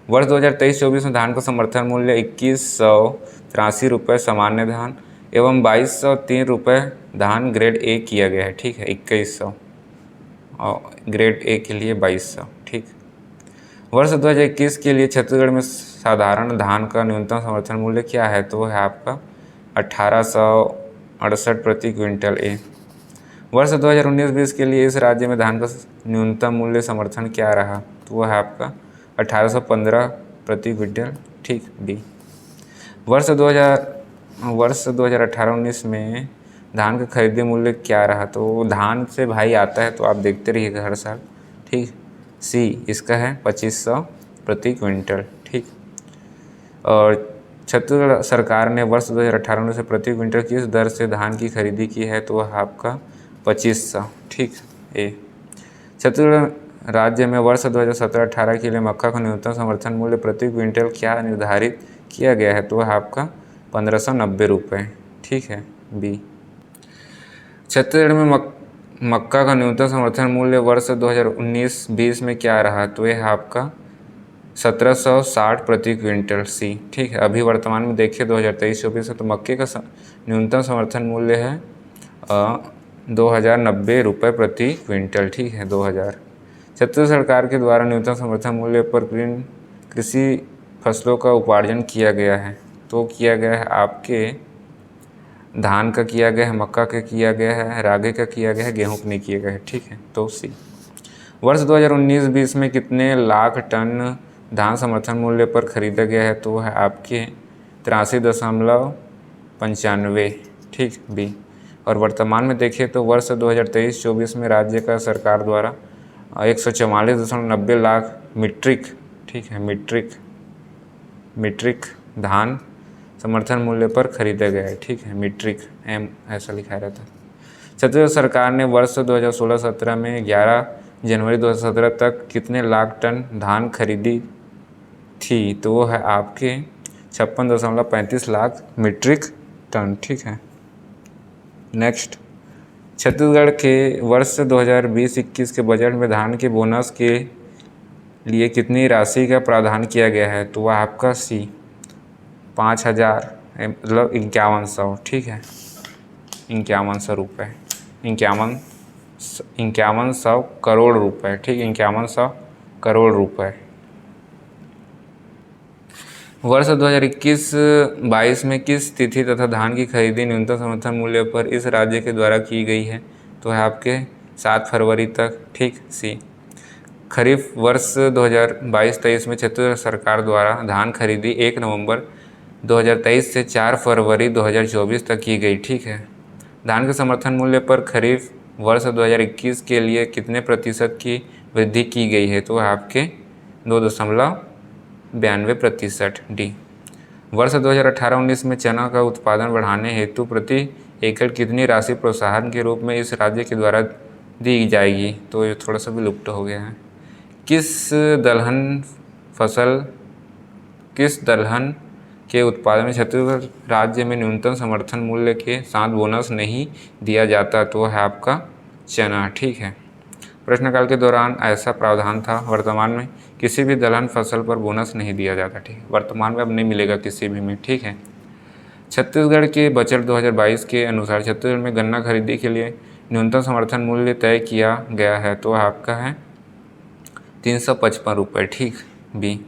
वर्ष 2023-24 में धान का समर्थन मूल्य 2183 रुपये सामान्य धान एवं 2203 रुपये धान ग्रेड ए किया गया है। ठीक है, 2100 और ग्रेड ए के लिए 2200। ठीक। वर्ष 2021 के लिए छत्तीसगढ़ में साधारण धान का न्यूनतम समर्थन मूल्य क्या है? तो है आपका 1868 प्रति क्विंटल, ए। वर्ष 2019-20 के लिए इस राज्य में धान का न्यूनतम मूल्य समर्थन क्या रहा? तो वह है आपका 1815 प्रति क्विंटल। ठीक, बी। वर्ष 2018-19 में धान का खरीदी मूल्य क्या रहा? तो धान से भाई आता है तो आप देखते रहिएगा हर साल। ठीक, सी। इसका है 2500 प्रति क्विंटल। ठीक। और छत्तीसगढ़ सरकार ने वर्ष 2018 से प्रति क्विंटल किस दर से धान की खरीदी की है? तो वह आपका 2500। ठीक, ए। छत्तीसगढ़ राज्य में वर्ष 2017-18 के लिए मक्का का न्यूनतम समर्थन मूल्य प्रति क्विंटल क्या निर्धारित किया गया है? तो वह आपका 1590 रुपये। ठीक है, बी। छत्तीसगढ़ में मक्का का न्यूनतम समर्थन मूल्य वर्ष 2019-20 में क्या रहा? तो यह आपका 1760 प्रति क्विंटल, सी। ठीक है, अभी वर्तमान में देखिए 2023-24 से तो मक्के का न्यूनतम समर्थन मूल्य है 2090 रुपये प्रति क्विंटल। ठीक है, 2000। छत्तीसगढ़ सरकार के द्वारा न्यूनतम समर्थन मूल्य पर किन कृषि फसलों का उपार्जन किया गया है? तो किया गया है आपके धान का किया गया है, मक्का का किया गया है, रागी का किया गया है, गेहूँ का नहीं किया गया है। ठीक है, तो सी। वर्ष 2019-20 में कितने लाख टन धान समर्थन मूल्य पर खरीदा गया है? तो है आपके 83.95। ठीक, बी। और वर्तमान में देखिए तो वर्ष 2023-24 में राज्य का सरकार द्वारा 144.90 लाख मीट्रिक, ठीक है, मीट्रिक धान समर्थन मूल्य पर खरीदा गया है। ठीक है, मीट्रिक, एम ऐसा लिखा रहता है। छत्तीसगढ़ सरकार ने वर्ष 2016-17 में 11 जनवरी 2017 तक कितने लाख टन धान खरीदी थी? तो वो है आपके 56.35 लाख मीट्रिक टन। ठीक है, नेक्स्ट। छत्तीसगढ़ के वर्ष 2020-21 के बजट में धान के बोनस के लिए कितनी राशि का प्रावधान किया गया है? तो वह आपका सी 5,000 मतलब 5100। ठीक है, 5100 रुपये, 5100 करोड़ रुपए। ठीक, 5100 करोड़ रुपए। वर्ष 2021-22 में किस तिथि तथा धान की खरीदी न्यूनतम समर्थन मूल्य पर इस राज्य के द्वारा की गई है? तो है आपके 7 फरवरी तक। ठीक, सी। खरीफ वर्ष 2022-23 में छत्तीसगढ़ सरकार द्वारा धान खरीदी 1 नवंबर 2023 से 4 फरवरी 2024 तक की गई। ठीक है, धान के समर्थन मूल्य पर खरीफ वर्ष 2021 के लिए कितने प्रतिशत की वृद्धि की गई है? तो आपके 2.92%। डी। वर्ष 2018-19 में चना का उत्पादन बढ़ाने हेतु प्रति एकड़ कितनी राशि प्रोत्साहन के रूप में इस राज्य के द्वारा दी जाएगी? तो ये थोड़ा सा विलुप्त हो गया है। किस दलहन के उत्पादन में छत्तीसगढ़ राज्य में न्यूनतम समर्थन मूल्य के साथ बोनस नहीं दिया जाता? तो है आपका चना। ठीक है, प्रश्नकाल के दौरान ऐसा प्रावधान था। वर्तमान में किसी भी दलहन फसल पर बोनस नहीं दिया जाता। ठीक है, वर्तमान में अब नहीं मिलेगा किसी भी में। ठीक है, छत्तीसगढ़ के बजट 2022 के अनुसार छत्तीसगढ़ में गन्ना खरीदी के लिए न्यूनतम समर्थन मूल्य तय किया गया है। तो आपका है 355 रुपये। ठीक, बी।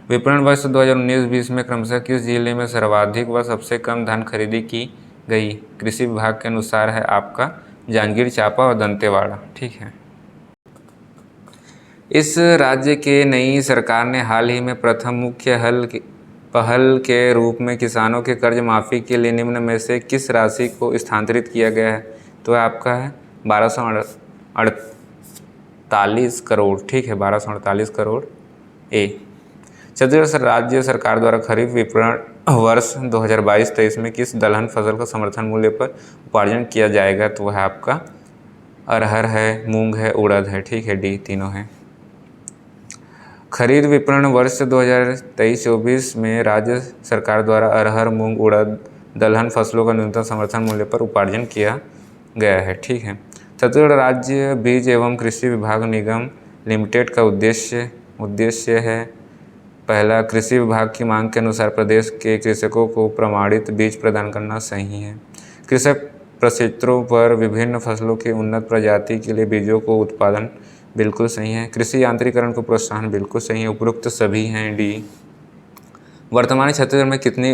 विपणन वर्ष 2019-20 में क्रमशः किस जिले में सर्वाधिक व सबसे कम धान खरीदी की गई? कृषि विभाग के अनुसार है आपका जांजगीर चांपा और दंतेवाड़ा। ठीक है, इस राज्य के नई सरकार ने हाल ही में प्रथम मुख्य पहल के रूप में किसानों के कर्ज माफ़ी के लिए निम्न में से किस राशि को स्थानांतरित किया गया है? तो आपका है 1248 करोड़। ठीक है, 1248 करोड़। ए। छत्तीसगढ़ राज्य सरकार द्वारा खरीफ विपणन वर्ष 2022-23 में किस दलहन फसल का समर्थन मूल्य पर उपार्जन किया जाएगा? तो वह आपका अरहर है, मूंग है, उड़द है। ठीक है, डी तीनों है। खरीद विपणन वर्ष 2023-24 में राज्य सरकार द्वारा अरहर, मूंग, उड़द दलहन फसलों का न्यूनतम समर्थन मूल्य पर उपार्जन किया गया है। ठीक है, छत्तीसगढ़ राज्य बीज एवं कृषि विभाग निगम लिमिटेड का उद्देश्य है पहला, कृषि विभाग की मांग के अनुसार प्रदेश के कृषकों को प्रमाणित बीज प्रदान करना सही है। कृषक प्रक्षेत्रों पर विभिन्न फसलों के उन्नत प्रजाति के लिए बीजों को उत्पादन बिल्कुल सही है। कृषि यांत्रिकरण को प्रोत्साहन बिल्कुल सही है। उपरोक्त सभी हैं। डी। वर्तमान छत्तीसगढ़ में कितनी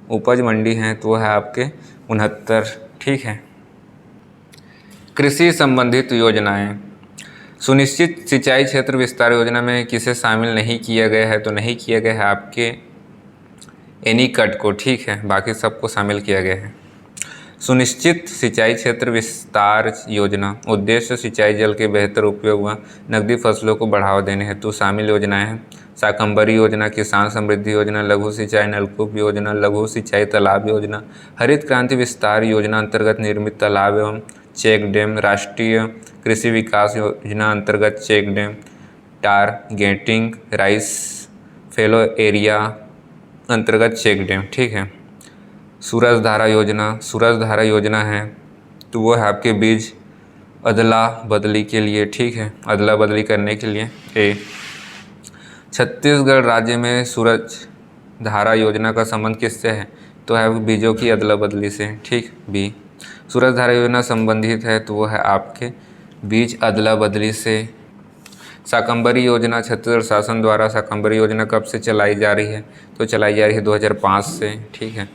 उपज मंडी हैं? तो है आपके 69। ठीक है, कृषि संबंधित योजनाएं। सुनिश्चित सिंचाई क्षेत्र विस्तार योजना में किसे शामिल नहीं किया गया है? तो नहीं किया गया है आपके एनीकट को। ठीक है, बाकी सबको शामिल किया गया है। सुनिश्चित सिंचाई क्षेत्र विस्तार योजना उद्देश्य सिंचाई जल के बेहतर उपयोग व नकदी फसलों को बढ़ावा देने हेतु शामिल योजनाएं हैं। शाकंभरी योजना, किसान समृद्धि योजना, लघु सिंचाई नलकूप योजना, लघु सिंचाई तालाब योजना, हरित क्रांति विस्तार योजना अंतर्गत निर्मित तालाब एवं चेक डैम, राष्ट्रीय कृषि विकास योजना अंतर्गत check dam, targeting rice fallow area अंतर्गत चेक डैम। ठीक है, सूरज धारा योजना है तो वो है आपके बीज अदला बदली के लिए। ठीक है, अदला बदली करने के लिए। ए। छत्तीसगढ़ राज्य में सूरज धारा योजना का संबंध किससे है? तो है बीजों की अदला बदली से। ठीक, बी। सूरज धारा योजना संबंधित है तो वो है आपके बीच अदला बदली से। शाकंभरी योजना छत्तीसगढ़ शासन द्वारा शाकंभरी योजना कब से चलाई जा रही है? तो चलाई जा रही है 2005 से। ठीक है,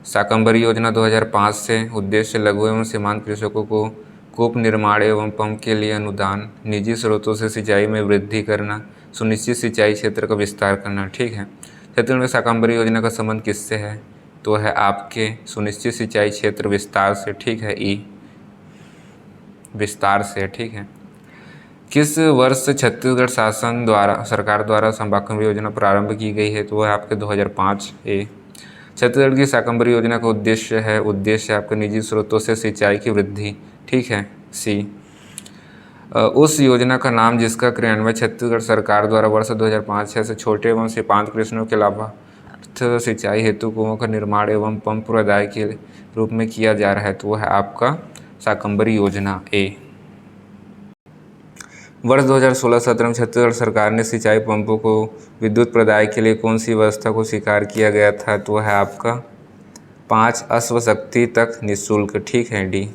शाकंभरी योजना 2005 से। उद्देश्य लघु एवं सीमांत कृषकों को कूप निर्माण एवं पंप के लिए अनुदान, निजी स्रोतों से सिंचाई में वृद्धि करना, सुनिश्चित सिंचाई क्षेत्र का विस्तार करना। ठीक है, छत्तीसगढ़ में शाकंभरी योजना का संबंध किससे है? तो है आपके सुनिश्चित सिंचाई क्षेत्र विस्तार से। ठीक है, विस्तार से। ठीक है, किस वर्ष छत्तीसगढ़ शासन द्वारा सरकार द्वारा शाकंभरी योजना प्रारंभ की गई है? तो वह आपके 2005। छत्तीसगढ़ की शाकंभरी योजना का उद्देश्य आपके निजी स्रोतों से सिंचाई की वृद्धि। ठीक है, सी। उस योजना का नाम जिसका क्रियान्वयन छत्तीसगढ़ सरकार द्वारा वर्ष 2005-06 से छोटे एवं सीमांत कृषकों के लाभार्थ सिंचाई हेतु कुओं का निर्माण एवं पंप प्रदाय के रूप में किया जा रहा है। तो वह है आपका शाकंभरी योजना ए। वर्ष 2016-17 में छत्तीसगढ़ सरकार ने सिंचाई पंपों को विद्युत प्रदाय के लिए कौन सी व्यवस्था को स्वीकार किया गया था? तो है आपका 5 अश्वशक्ति तक निःशुल्क। ठीक है, डी।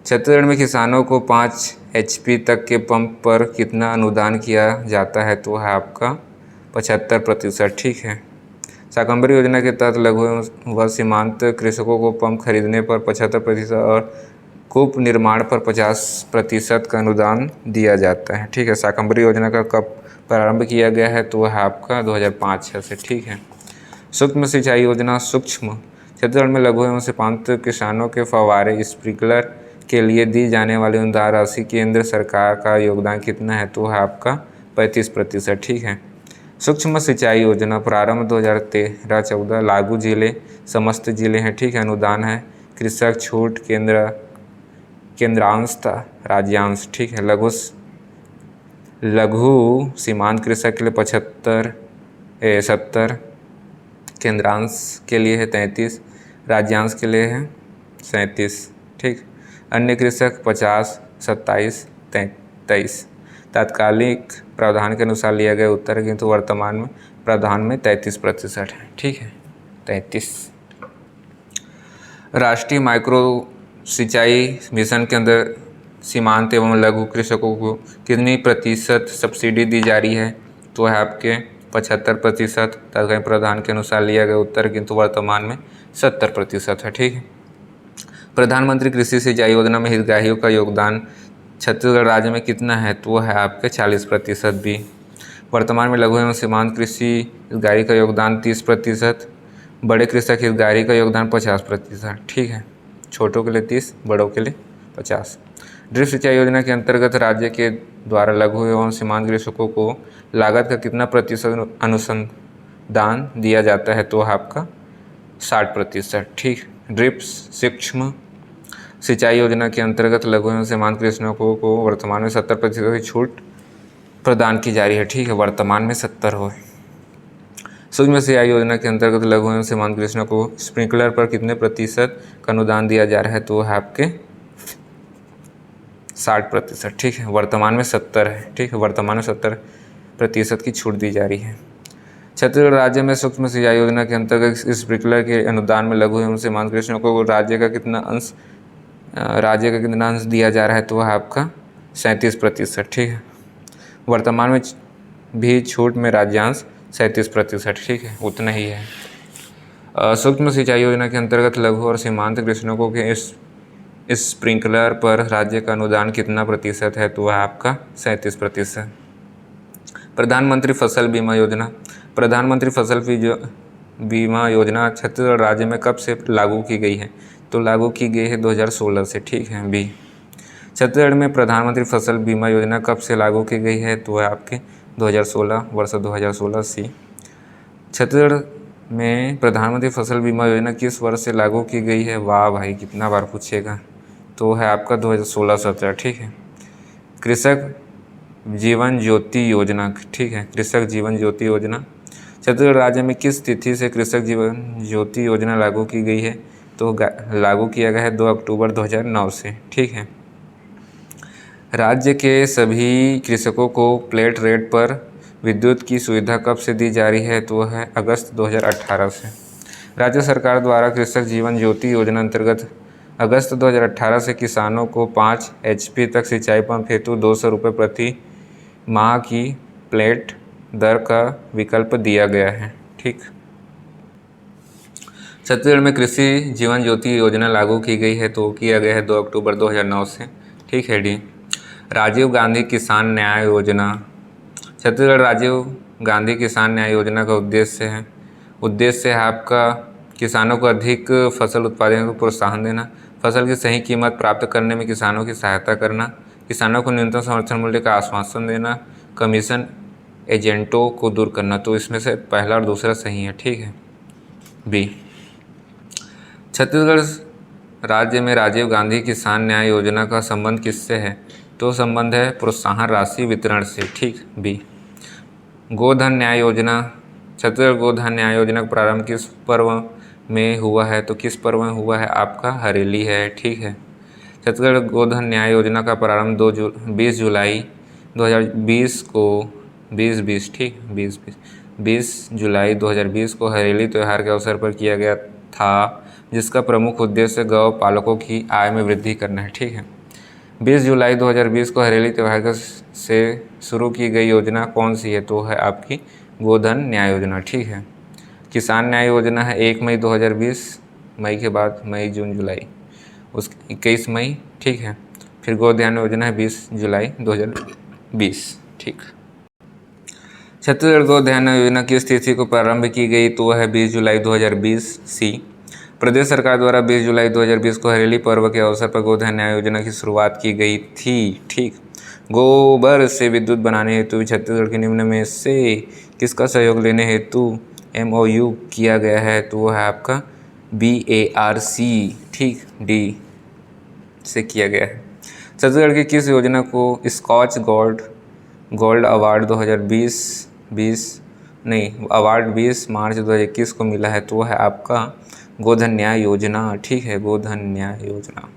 छत्तीसगढ़ में किसानों को 5 HP तक के पंप पर कितना अनुदान किया जाता है? तो है आपका 75%। ठीक है, शाकंभरी योजना के तहत लघु व सीमांत कृषकों को पंप खरीदने पर 75% और कूप निर्माण पर 50% का अनुदान दिया जाता है। ठीक है, शाकंभरी योजना का कब प्रारंभ किया गया है? तो वह आपका 2005-06 से। ठीक है, सूक्ष्म सिंचाई योजना। सूक्ष्म छत्तीसगढ़ में लघु एवं सीमांत किसानों के फव्वारे स्प्रिंकलर के लिए दी जाने वाली अनुदान राशि केंद्र सरकार का योगदान कितना है? तो वह आपका 35%। ठीक है, सूक्ष्म सिंचाई योजना प्रारंभ 2013-14। लागू जिले समस्त जिले हैं। ठीक है, अनुदान है कृषक छूट केंद्रांश राज्यांश। ठीक है, लघु सीमांत कृषक के लिए 70, केंद्रांश के लिए है 33, राज्यांश के लिए है 37। ठीक, अन्य कृषक 50, 27, 23 तात्कालिक प्रावधान के अनुसार लिया गया उत्तर, किंतु वर्तमान में प्रावधान में 33% है। ठीक है, 33। राष्ट्रीय माइक्रो सिंचाई मिशन के अंदर सीमांत एवं लघु कृषकों को कितनी प्रतिशत सब्सिडी दी जा रही है? तो है आपके 75%। तात्कालिक प्रावधान के अनुसार लिया गया उत्तर, किंतु वर्तमान में 70% है। ठीक है, प्रधानमंत्री कृषि सिंचाई योजना में हितग्राहियों का योगदान छत्तीसगढ़ राज्य में कितना है? तो है आपके 40% भी। वर्तमान में लघु एवं सीमांत कृषि हितग्राही का योगदान 30%, बड़े कृषक हितग्राही का योगदान 50%। ठीक है, छोटों के लिए 30, बड़ों के लिए 50। ड्रिप सिंचाई योजना के अंतर्गत राज्य के द्वारा लघु एवं सीमांत कृषकों को लागत का कितना प्रतिशत अनुसंधान दिया जाता है? तो आपका 60%। ठीक, ड्रिप सूक्ष्म सिंचाई योजना के अंतर्गत लघु एवं सीमांत कृषकों को वर्तमान में 70% की छूट प्रदान की जा रही है। ठीक है, वर्तमान में 70 हो। सूक्ष्म सिंचाई योजना के अंतर्गत लघु एवं सीमांत कृषकों को स्प्रिंकलर पर कितने प्रतिशत का अनुदान दिया जा रहा है? तो है आपके 60%। ठीक है, वर्तमान में 70 है। ठीक है, वर्तमान में 70% की छूट दी जा रही है। छत्तीसगढ़ राज्य में सूक्ष्म सिंचाई योजना के अंतर्गत स्प्रिंकलर के अनुदान में लघु एवं सीमांत कृषकों को राज्य का कितना अंश दिया जा रहा है? तो वह आपका 37%। ठीक है, वर्तमान में भी छूट में राज्यांश 37%। ठीक है, उतना ही है। सूक्ष्म सिंचाई योजना के अंतर्गत लघु और सीमांत कृषकों के इस स्प्रिंकलर पर राज्य का अनुदान कितना प्रतिशत है? तो वह आपका 37%। प्रधानमंत्री फसल बीमा योजना। प्रधानमंत्री फसल बीमा योजना छत्तीसगढ़ राज्य में कब से लागू की गई है? तो लागू की गई है 2016 से। ठीक है, बी। छत्तीसगढ़ में प्रधानमंत्री फसल बीमा योजना कब से लागू की गई है? तो है आपके 2016, वर्ष 2016। सी। छत्तीसगढ़ में प्रधानमंत्री फसल बीमा योजना किस वर्ष से लागू की गई है? वाह भाई, कितना बार पूछेगा। तो है आपका 2016-17। ठीक है, कृषक जीवन ज्योति योजना। ठीक है, कृषक जीवन ज्योति योजना छत्तीसगढ़ राज्य में किस तिथि से कृषक जीवन ज्योति योजना लागू की गई है? तो लागू किया गया है 2 अक्टूबर 2009 से। ठीक है, राज्य के सभी कृषकों को फ्लैट रेट पर विद्युत की सुविधा कब से दी जा रही है? तो है अगस्त 2018 से। राज्य सरकार द्वारा कृषक जीवन ज्योति योजना अंतर्गत अगस्त 2018 से किसानों को 5 HP तक सिंचाई पंप हेतु 200 रुपये प्रति माह की प्लेट दर का विकल्प दिया गया है। ठीक। छत्तीसगढ़ में कृषि जीवन ज्योति योजना लागू की गई है, तो किया गया है 2 अक्टूबर 2009 से। ठीक है। डी, राजीव गांधी किसान न्याय योजना। छत्तीसगढ़ राजीव गांधी किसान न्याय योजना का उद्देश्य है आपका किसानों को अधिक फसल उत्पादन को प्रोत्साहन देना, फसल की सही कीमत प्राप्त करने में किसानों की सहायता करना, किसानों को न्यूनतम समर्थन मूल्य का आश्वासन देना, कमीशन एजेंटों को दूर करना। तो इसमें से पहला और दूसरा सही है। ठीक है। बी, छत्तीसगढ़ राज्य में राजीव गांधी किसान न्याय योजना का संबंध किससे है? तो संबंध है प्रोत्साहन राशि वितरण से। ठीक। बी, गोधन न्याय योजना। छत्तीसगढ़ गोधन न्याय योजना का प्रारंभ किस पर्व में हुआ है? तो किस पर्व में हुआ है? आपका हरेली है। ठीक है। छत्तीसगढ़ गोधन न्याय योजना का प्रारंभ 20 जुलाई 2020 को 20 जुलाई 2020 को हरेली त्यौहार के अवसर पर किया गया था, जिसका प्रमुख उद्देश्य गौ पालकों की आय में वृद्धि करना है। ठीक है। 20 जुलाई 2020 को हरेली त्यौहार से शुरू की गई योजना कौन सी है? तो है आपकी गोधन न्याय योजना। ठीक है। किसान न्याय योजना है 1 मई 2020, मई के बाद मई जून जुलाई, उस 21 मई। ठीक है। फिर गोधन योजना है 20 जुलाई 2020। ठीक। छत्तीसगढ़ गोधन योजना किस तिथि को प्रारंभ की गई? तो है 20 जुलाई 2020। सी, प्रदेश सरकार द्वारा 20 जुलाई 2020 को हरेली पर्व के अवसर पर गोधन न्याय योजना की शुरुआत की गई थी। ठीक। गोबर से विद्युत बनाने हेतु छत्तीसगढ़ के निम्न में से किसका सहयोग लेने हेतु MOU किया गया है? तो वो है आपका BARC। ठीक। डी से किया गया है। छत्तीसगढ़ की किस योजना को स्कॉच गोल्ड अवार्ड 20 मार्च 2021 को मिला है? तो है आपका गोधन न्याय योजना। ठीक है। गोधन न्याय योजना।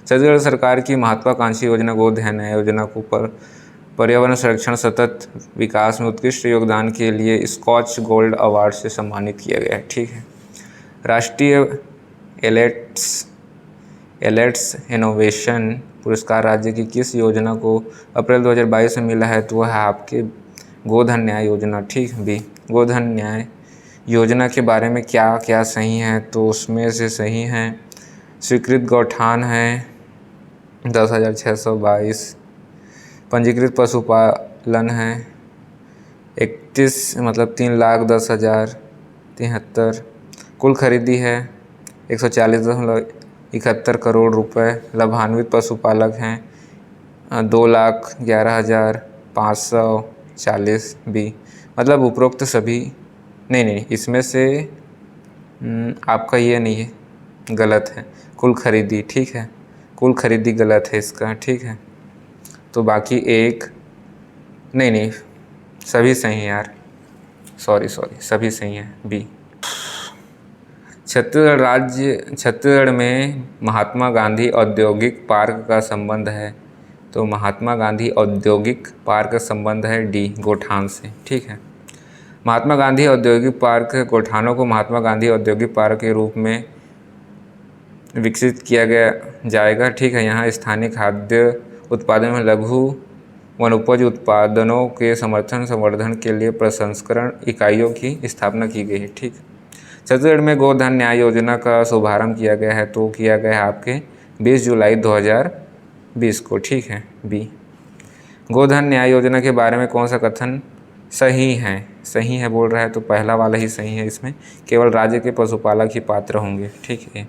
छत्तीसगढ़ सरकार की महत्वाकांक्षी योजना गोधन न्याय योजना को पर्यावरण संरक्षण सतत विकास में उत्कृष्ट योगदान के लिए स्कॉच गोल्ड अवार्ड से सम्मानित किया गया है। ठीक है। राष्ट्रीय एलेट्स इनोवेशन पुरस्कार राज्य की किस योजना को अप्रैल 2022 में मिला है? तो वह है आपके गोधन न्याय योजना। ठीक। बी, गोधन न्याय योजना के बारे में क्या क्या सही है? तो उसमें से सही है स्वीकृत गौठान है 10,622, पंजीकृत पशुपालन है 3,10,73, कुल खरीदी है 140.71 करोड़ रुपए, लाभान्वित पशुपालक हैं 2,11,540। बी, मतलब उपरोक्त सभी नहीं, इसमें से आपका ये नहीं है, गलत है कुल खरीदी। ठीक है। कुल खरीदी गलत है इसका। ठीक है। तो बाकी एक नहीं, सभी सही हैं यार, सॉरी सभी सही हैं। बी, छत्तीसगढ़ में महात्मा गांधी औद्योगिक पार्क का संबंध है? तो महात्मा गांधी औद्योगिक पार्क का संबंध है डी, गौठान से। ठीक है। महात्मा गांधी औद्योगिक पार्क गौठानों को महात्मा गांधी औद्योगिक पार्क के रूप में विकसित किया जाएगा। ठीक है। यहाँ स्थानीय खाद्य उत्पादन में लघु वनोपज उत्पादनों के संवर्धन के लिए प्रसंस्करण इकाइयों की स्थापना की गई है। ठीक। छत्तीसगढ़ में गोधन न्याय योजना का शुभारंभ किया गया है? तो किया गया है आपके 20 जुलाई 2020 को। ठीक है। बी, गोधन न्याय योजना के बारे में कौन सा कथन सही है बोल रहा है? तो पहला वाला ही सही है। इसमें केवल राज्य के पशुपालक ही पात्र होंगे। ठीक है।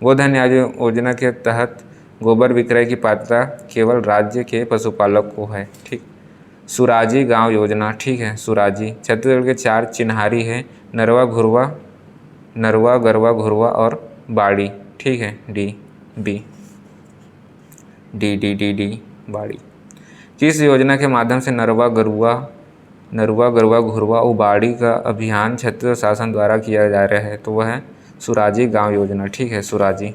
गोधन न्याय योजना के तहत गोबर विक्रय की पात्रता केवल राज्य के पशुपालक को है। ठीक। सुराजी गांव योजना। ठीक है। सुराजी छत्तीसगढ़ के 4 चिन्हारी है, नरवा, गरवा, घुरवा और बाड़ी। ठीक है। डी बाड़ी। किस योजना के माध्यम से नरवा, गरवा, घुरवा और बाड़ी का अभियान छत्तीसगढ़ शासन द्वारा किया जा रहा है? तो वह है सुराजी गांव योजना। ठीक है। सुराजी।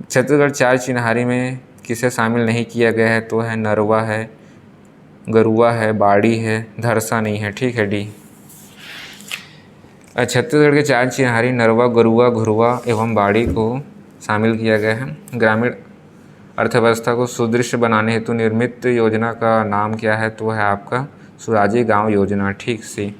छत्तीसगढ़ 4 चिन्हारी में किसे शामिल नहीं किया गया है? तो है नरवा है, गरुआ है, बाड़ी है, धरसा नहीं है। ठीक है। डी, छत्तीसगढ़ के 4 चिन्हारी नरवा, गरुआ, घुरवा एवं बाड़ी को शामिल किया गया है। ग्रामीण अर्थव्यवस्था को सुदृढ़ बनाने हेतु निर्मित योजना का नाम क्या है? तो है आपका सुराजी गांव योजना। ठीक, सी।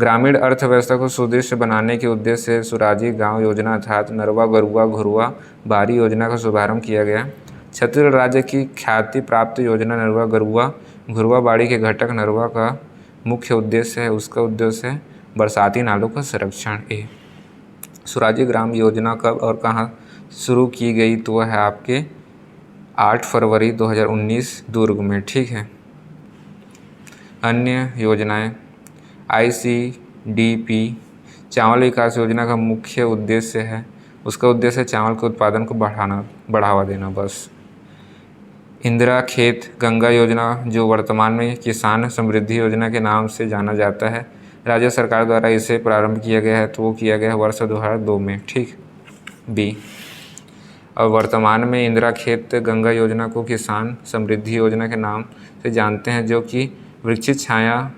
ग्रामीण अर्थव्यवस्था को सुदृढ़ बनाने के उद्देश्य से सुराजी गांव योजना अर्थात नरवा गरुआ घुरुआ बारी योजना का शुभारंभ किया गया। छत्तीसगढ़ राज्य की ख्याति प्राप्त योजना नरवा गरुआ घुरुआ बाड़ी के घटक नरवा का मुख्य उद्देश्य है, उसका उद्देश्य है बरसाती नालों का संरक्षण। सुराजी ग्राम योजना कब और कहाँ शुरू की गई? तो वह है आपके 8 फरवरी 2019 दुर्ग में। ठीक है। अन्य योजनाएं ICDP चावल विकास योजना का मुख्य उद्देश्य है, उसका उद्देश्य चावल के उत्पादन को बढ़ावा देना बस। इंदिरा खेत गंगा योजना जो वर्तमान में किसान समृद्धि योजना के नाम से जाना जाता है, राज्य सरकार द्वारा इसे प्रारंभ किया गया है, तो वो किया गया है वर्ष 2002 में। ठीक, बी। और वर्तमान में इंदिरा खेत गंगा योजना को किसान समृद्धि योजना के नाम से जानते हैं, जो कि वृक्षित छाया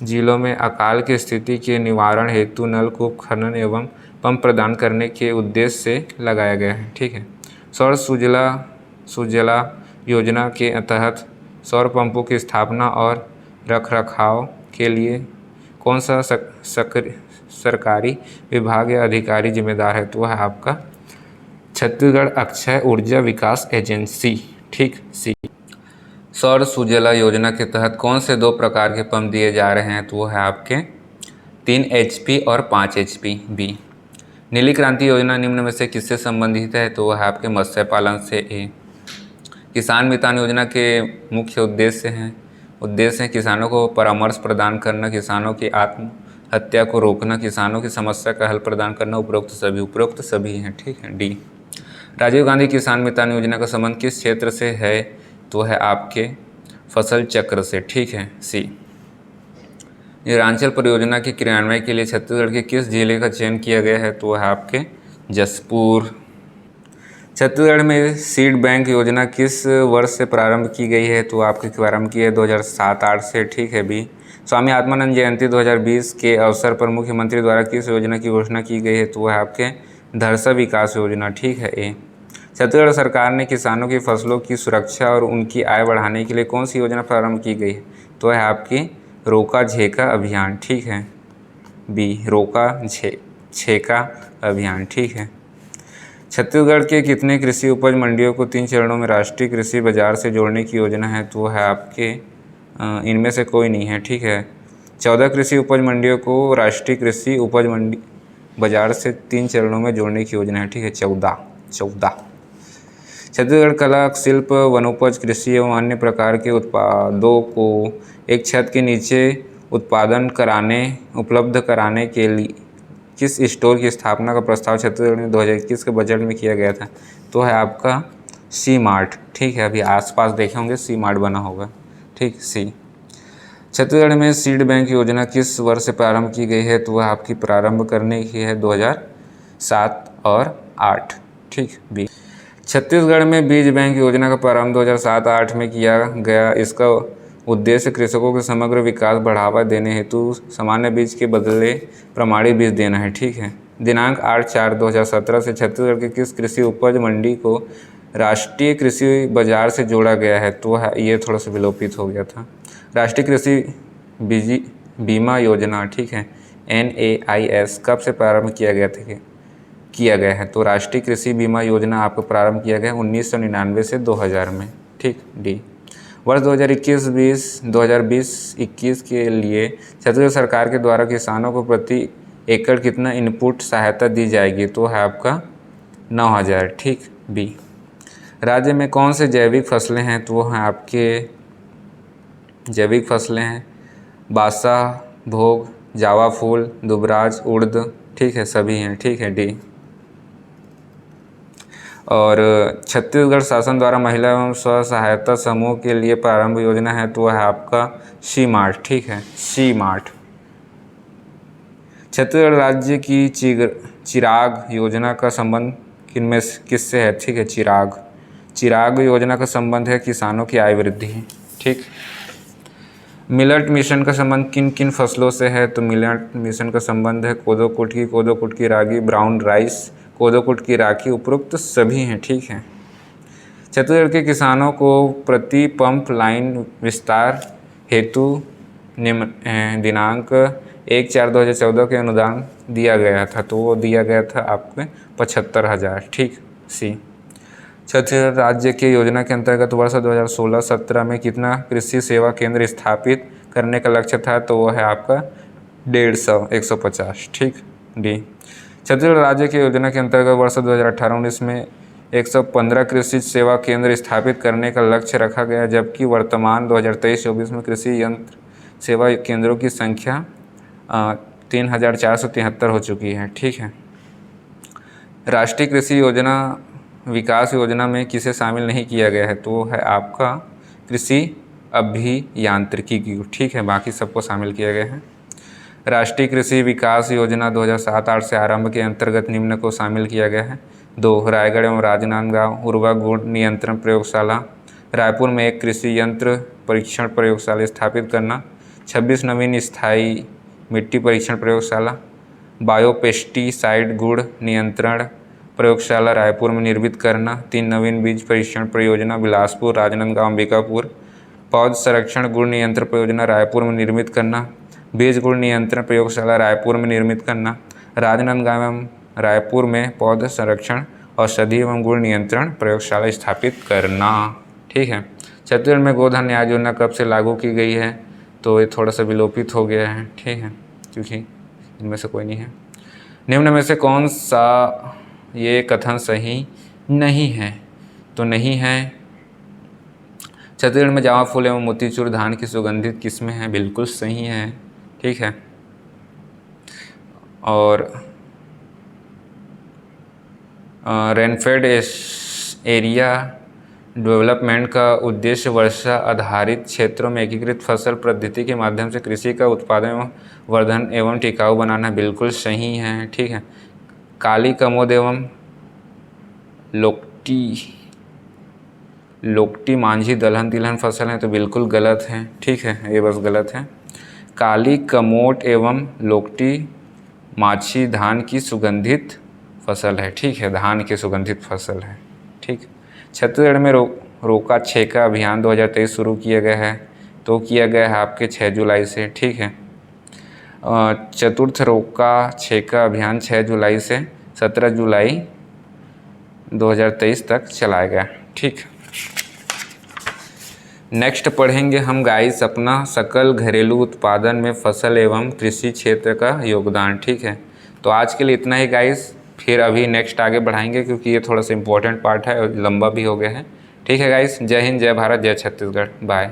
जिलों में अकाल की स्थिति के निवारण हेतु नलकूप खनन एवं पंप प्रदान करने के उद्देश्य से लगाया गया है। ठीक है। सौर सुजला योजना के तहत सौर पंपों की स्थापना और रखरखाव के लिए कौन सा सरकारी विभाग या अधिकारी जिम्मेदार है? तो वह है आपका छत्तीसगढ़ अक्षय ऊर्जा विकास एजेंसी। ठीक, सी। सौर सुजला योजना के तहत कौन से 2 प्रकार के पंप दिए जा रहे हैं? तो वो है आपके 3 HP और 5 HP। बी। नीली क्रांति योजना निम्न में से किससे संबंधित है? तो वह है आपके मत्स्य पालन से। ए। किसान मितान योजना के मुख्य उद्देश्य हैं किसानों को परामर्श प्रदान करना, किसानों की आत्महत्या को रोकना, किसानों की समस्या का हल प्रदान करना, उपरोक्त सभी हैं। ठीक है। डी। राजीव गांधी किसान मितान योजना का संबंध किस क्षेत्र से है? तो है आपके फसल चक्र से। ठीक है, सी। निरांचल परियोजना के क्रियान्वयन के लिए छत्तीसगढ़ के किस जिले का चयन किया गया है? तो है आपके जसपुर। छत्तीसगढ़ में सीड बैंक योजना किस वर्ष से प्रारंभ की गई है? तो आपके प्रारंभ की है 2007-8 से। ठीक है, बी। स्वामी आत्मानंद जयंती 2020 के अवसर पर मुख्यमंत्री द्वारा किस योजना की घोषणा की गई है? तो वह आपके धरसा विकास योजना। ठीक है, ए। छत्तीसगढ़ सरकार ने किसानों की फसलों की सुरक्षा और उनकी आय बढ़ाने के लिए कौन सी योजना प्रारंभ की गई है? तो है आपकी रोका झेका अभियान। ठीक है, बी। रोका छेका अभियान। ठीक है। छत्तीसगढ़ के कितने कृषि उपज मंडियों को 3 चरणों में राष्ट्रीय कृषि बाजार से जोड़ने की योजना है? तो है आपके इनमें से कोई नहीं है। ठीक है। 14 कृषि उपज मंडियों को राष्ट्रीय कृषि उपज मंडी बाजार से 3 चरणों में जोड़ने की योजना है। ठीक है, 14। छत्तीसगढ़ कला शिल्प वनोपज कृषि एवं अन्य प्रकार के उत्पादों को एक छत के नीचे उपलब्ध कराने के लिए किस स्टोर की स्थापना का प्रस्ताव छत्तीसगढ़ में 2021 के बजट में किया गया था? तो है आपका सी मार्ट। ठीक है, अभी आसपास देखे होंगे सी मार्ट बना होगा। ठीक, सी। छत्तीसगढ़ में सीड बैंक योजना किस वर्ष से प्रारंभ की गई है? तो वह आपकी प्रारंभ करने की है 2007 और 8। ठीक, बी। छत्तीसगढ़ में बीज बैंक योजना का प्रारंभ 2007-8 में किया गया। इसका उद्देश्य कृषकों के समग्र विकास बढ़ावा देने हेतु सामान्य बीज के बदले प्रमाणित बीज देना है। ठीक है। दिनांक 8/4/2017 से छत्तीसगढ़ के किस कृषि उपज मंडी को राष्ट्रीय कृषि बाजार से जोड़ा गया है? तो ये थोड़ा सा विलोपित हो गया था। राष्ट्रीय कृषि बीमा योजना। ठीक है, NAIS कब से प्रारंभ किया गया है? तो राष्ट्रीय कृषि बीमा योजना आपको प्रारंभ किया गया 1999 से 2000 में। ठीक, डी। वर्ष 2020-21 के लिए छत्तीसगढ़ सरकार के द्वारा किसानों को प्रति एकड़ कितना इनपुट सहायता दी जाएगी? तो है आपका 9000। ठीक, बी। राज्य में कौन से जैविक फसलें हैं? तो वो हैं आपके जैविक फसलें हैं बासा भोग, जावा फूल, दुबराज, उड़द। ठीक है, सभी हैं। ठीक है, डी। और छत्तीसगढ़ शासन द्वारा महिला एवं स्व सहायता समूह के लिए प्रारंभ योजना है, तो वह है आपका सी मार्ट। ठीक है, सी मार्ट। छत्तीसगढ़ राज्य की चिराग योजना का संबंध किससे है? ठीक है, चिराग योजना का संबंध है किसानों की आय वृद्धि। ठीक। मिलेट मिशन का संबंध किन किन फसलों से है? तो मिलेट मिशन का संबंध है कोदो कुटकी, रागी, ब्राउन राइस, कोदो कुट की राखी, उपरोक्त सभी हैं। ठीक है। छत्तीसगढ़ के किसानों को प्रति पंप लाइन विस्तार हेतु दिनांक 1/4/2014 के अनुदान दिया गया था, तो वो दिया गया था आपको 75,000। ठीक। सी, छत्तीसगढ़ राज्य के योजना के अंतर्गत वर्ष 2016-17 में कितना कृषि सेवा केंद्र स्थापित करने का लक्ष्य था, तो वो है आपका 150। ठीक। डी, छत्तीसगढ़ राज्य की योजना के अंतर्गत वर्ष 2018-19 में 115 कृषि सेवा केंद्र स्थापित करने का लक्ष्य रखा गया, जबकि वर्तमान 2023-24 में कृषि यंत्र सेवा केंद्रों की संख्या 3,473 हो चुकी है। ठीक है। राष्ट्रीय कृषि योजना विकास योजना में किसे शामिल नहीं किया गया है, तो वो है आपका कृषि अभियांत्रिकी की। ठीक है, बाकी सबको शामिल किया गया है। राष्ट्रीय कृषि विकास योजना 2007-8 से आरंभ के अंतर्गत निम्न को शामिल किया गया है। 2, रायगढ़ एवं राजनांदगांव उर्वरक गुण नियंत्रण प्रयोगशाला, रायपुर में एक कृषि यंत्र परीक्षण प्रयोगशाला स्थापित करना। 26 नवीन स्थायी मिट्टी परीक्षण प्रयोगशाला, बायोपेस्टिसाइड गुण नियंत्रण प्रयोगशाला रायपुर में निर्मित करना। 3 नवीन बीज परीक्षण परियोजना बिलासपुर, राजनांदगांव, अंबिकापुर। पौध संरक्षण गुण नियंत्रण परियोजना रायपुर में निर्मित करना। बीज गुण नियंत्रण प्रयोगशाला रायपुर में निर्मित करना। राजनांदगांव एवं रायपुर में पौध संरक्षण औषधि एवं गुण नियंत्रण प्रयोगशाला स्थापित करना। ठीक है। छत्तीसगढ़ में गोधन न्याय योजना कब से लागू की गई है, तो ये थोड़ा सा विलोपित हो गया है। ठीक है, क्योंकि इनमें से कोई नहीं है। निम्न में से कौन सा ये कथन सही नहीं है, तो नहीं है छत्तीसगढ़ में जावा फूल एवं मोतीचूर धान की सुगंधित किस्में हैं, बिल्कुल सही है। ठीक है। और रेनफेड एरिया डेवलपमेंट का उद्देश्य वर्षा आधारित क्षेत्रों में एकीकृत फसल पद्धति के माध्यम से कृषि का उत्पादन एवं वर्धन एवं टिकाऊ बनाना, बिल्कुल सही है। ठीक है। काली कमोद एवं लोकटी मांझी दलहन तिलहन फसल है, तो बिल्कुल गलत है। ठीक है, ये बस गलत है। काली कमोट एवं लोकटी माछी धान की सुगंधित फसल है। ठीक है, धान की सुगंधित फसल है। ठीक। छत्तीसगढ़ में रोका छेका अभियान 2023 शुरू किया गया है, तो किया गया है आपके 6 जुलाई से। ठीक है। चतुर्थ रोका छेका अभियान 6 जुलाई से 17 जुलाई 2023 तक चलाया गया। ठीक। नेक्स्ट पढ़ेंगे हम गाइस अपना सकल घरेलू उत्पादन में फसल एवं कृषि क्षेत्र का योगदान। ठीक है, तो आज के लिए इतना ही गाइस, फिर अभी नेक्स्ट आगे बढ़ाएंगे क्योंकि ये थोड़ा सा इंपॉर्टेंट पार्ट है और लंबा भी हो गया है। ठीक है गाइस, जय हिंद, जय भारत, जय छत्तीसगढ़, बाय।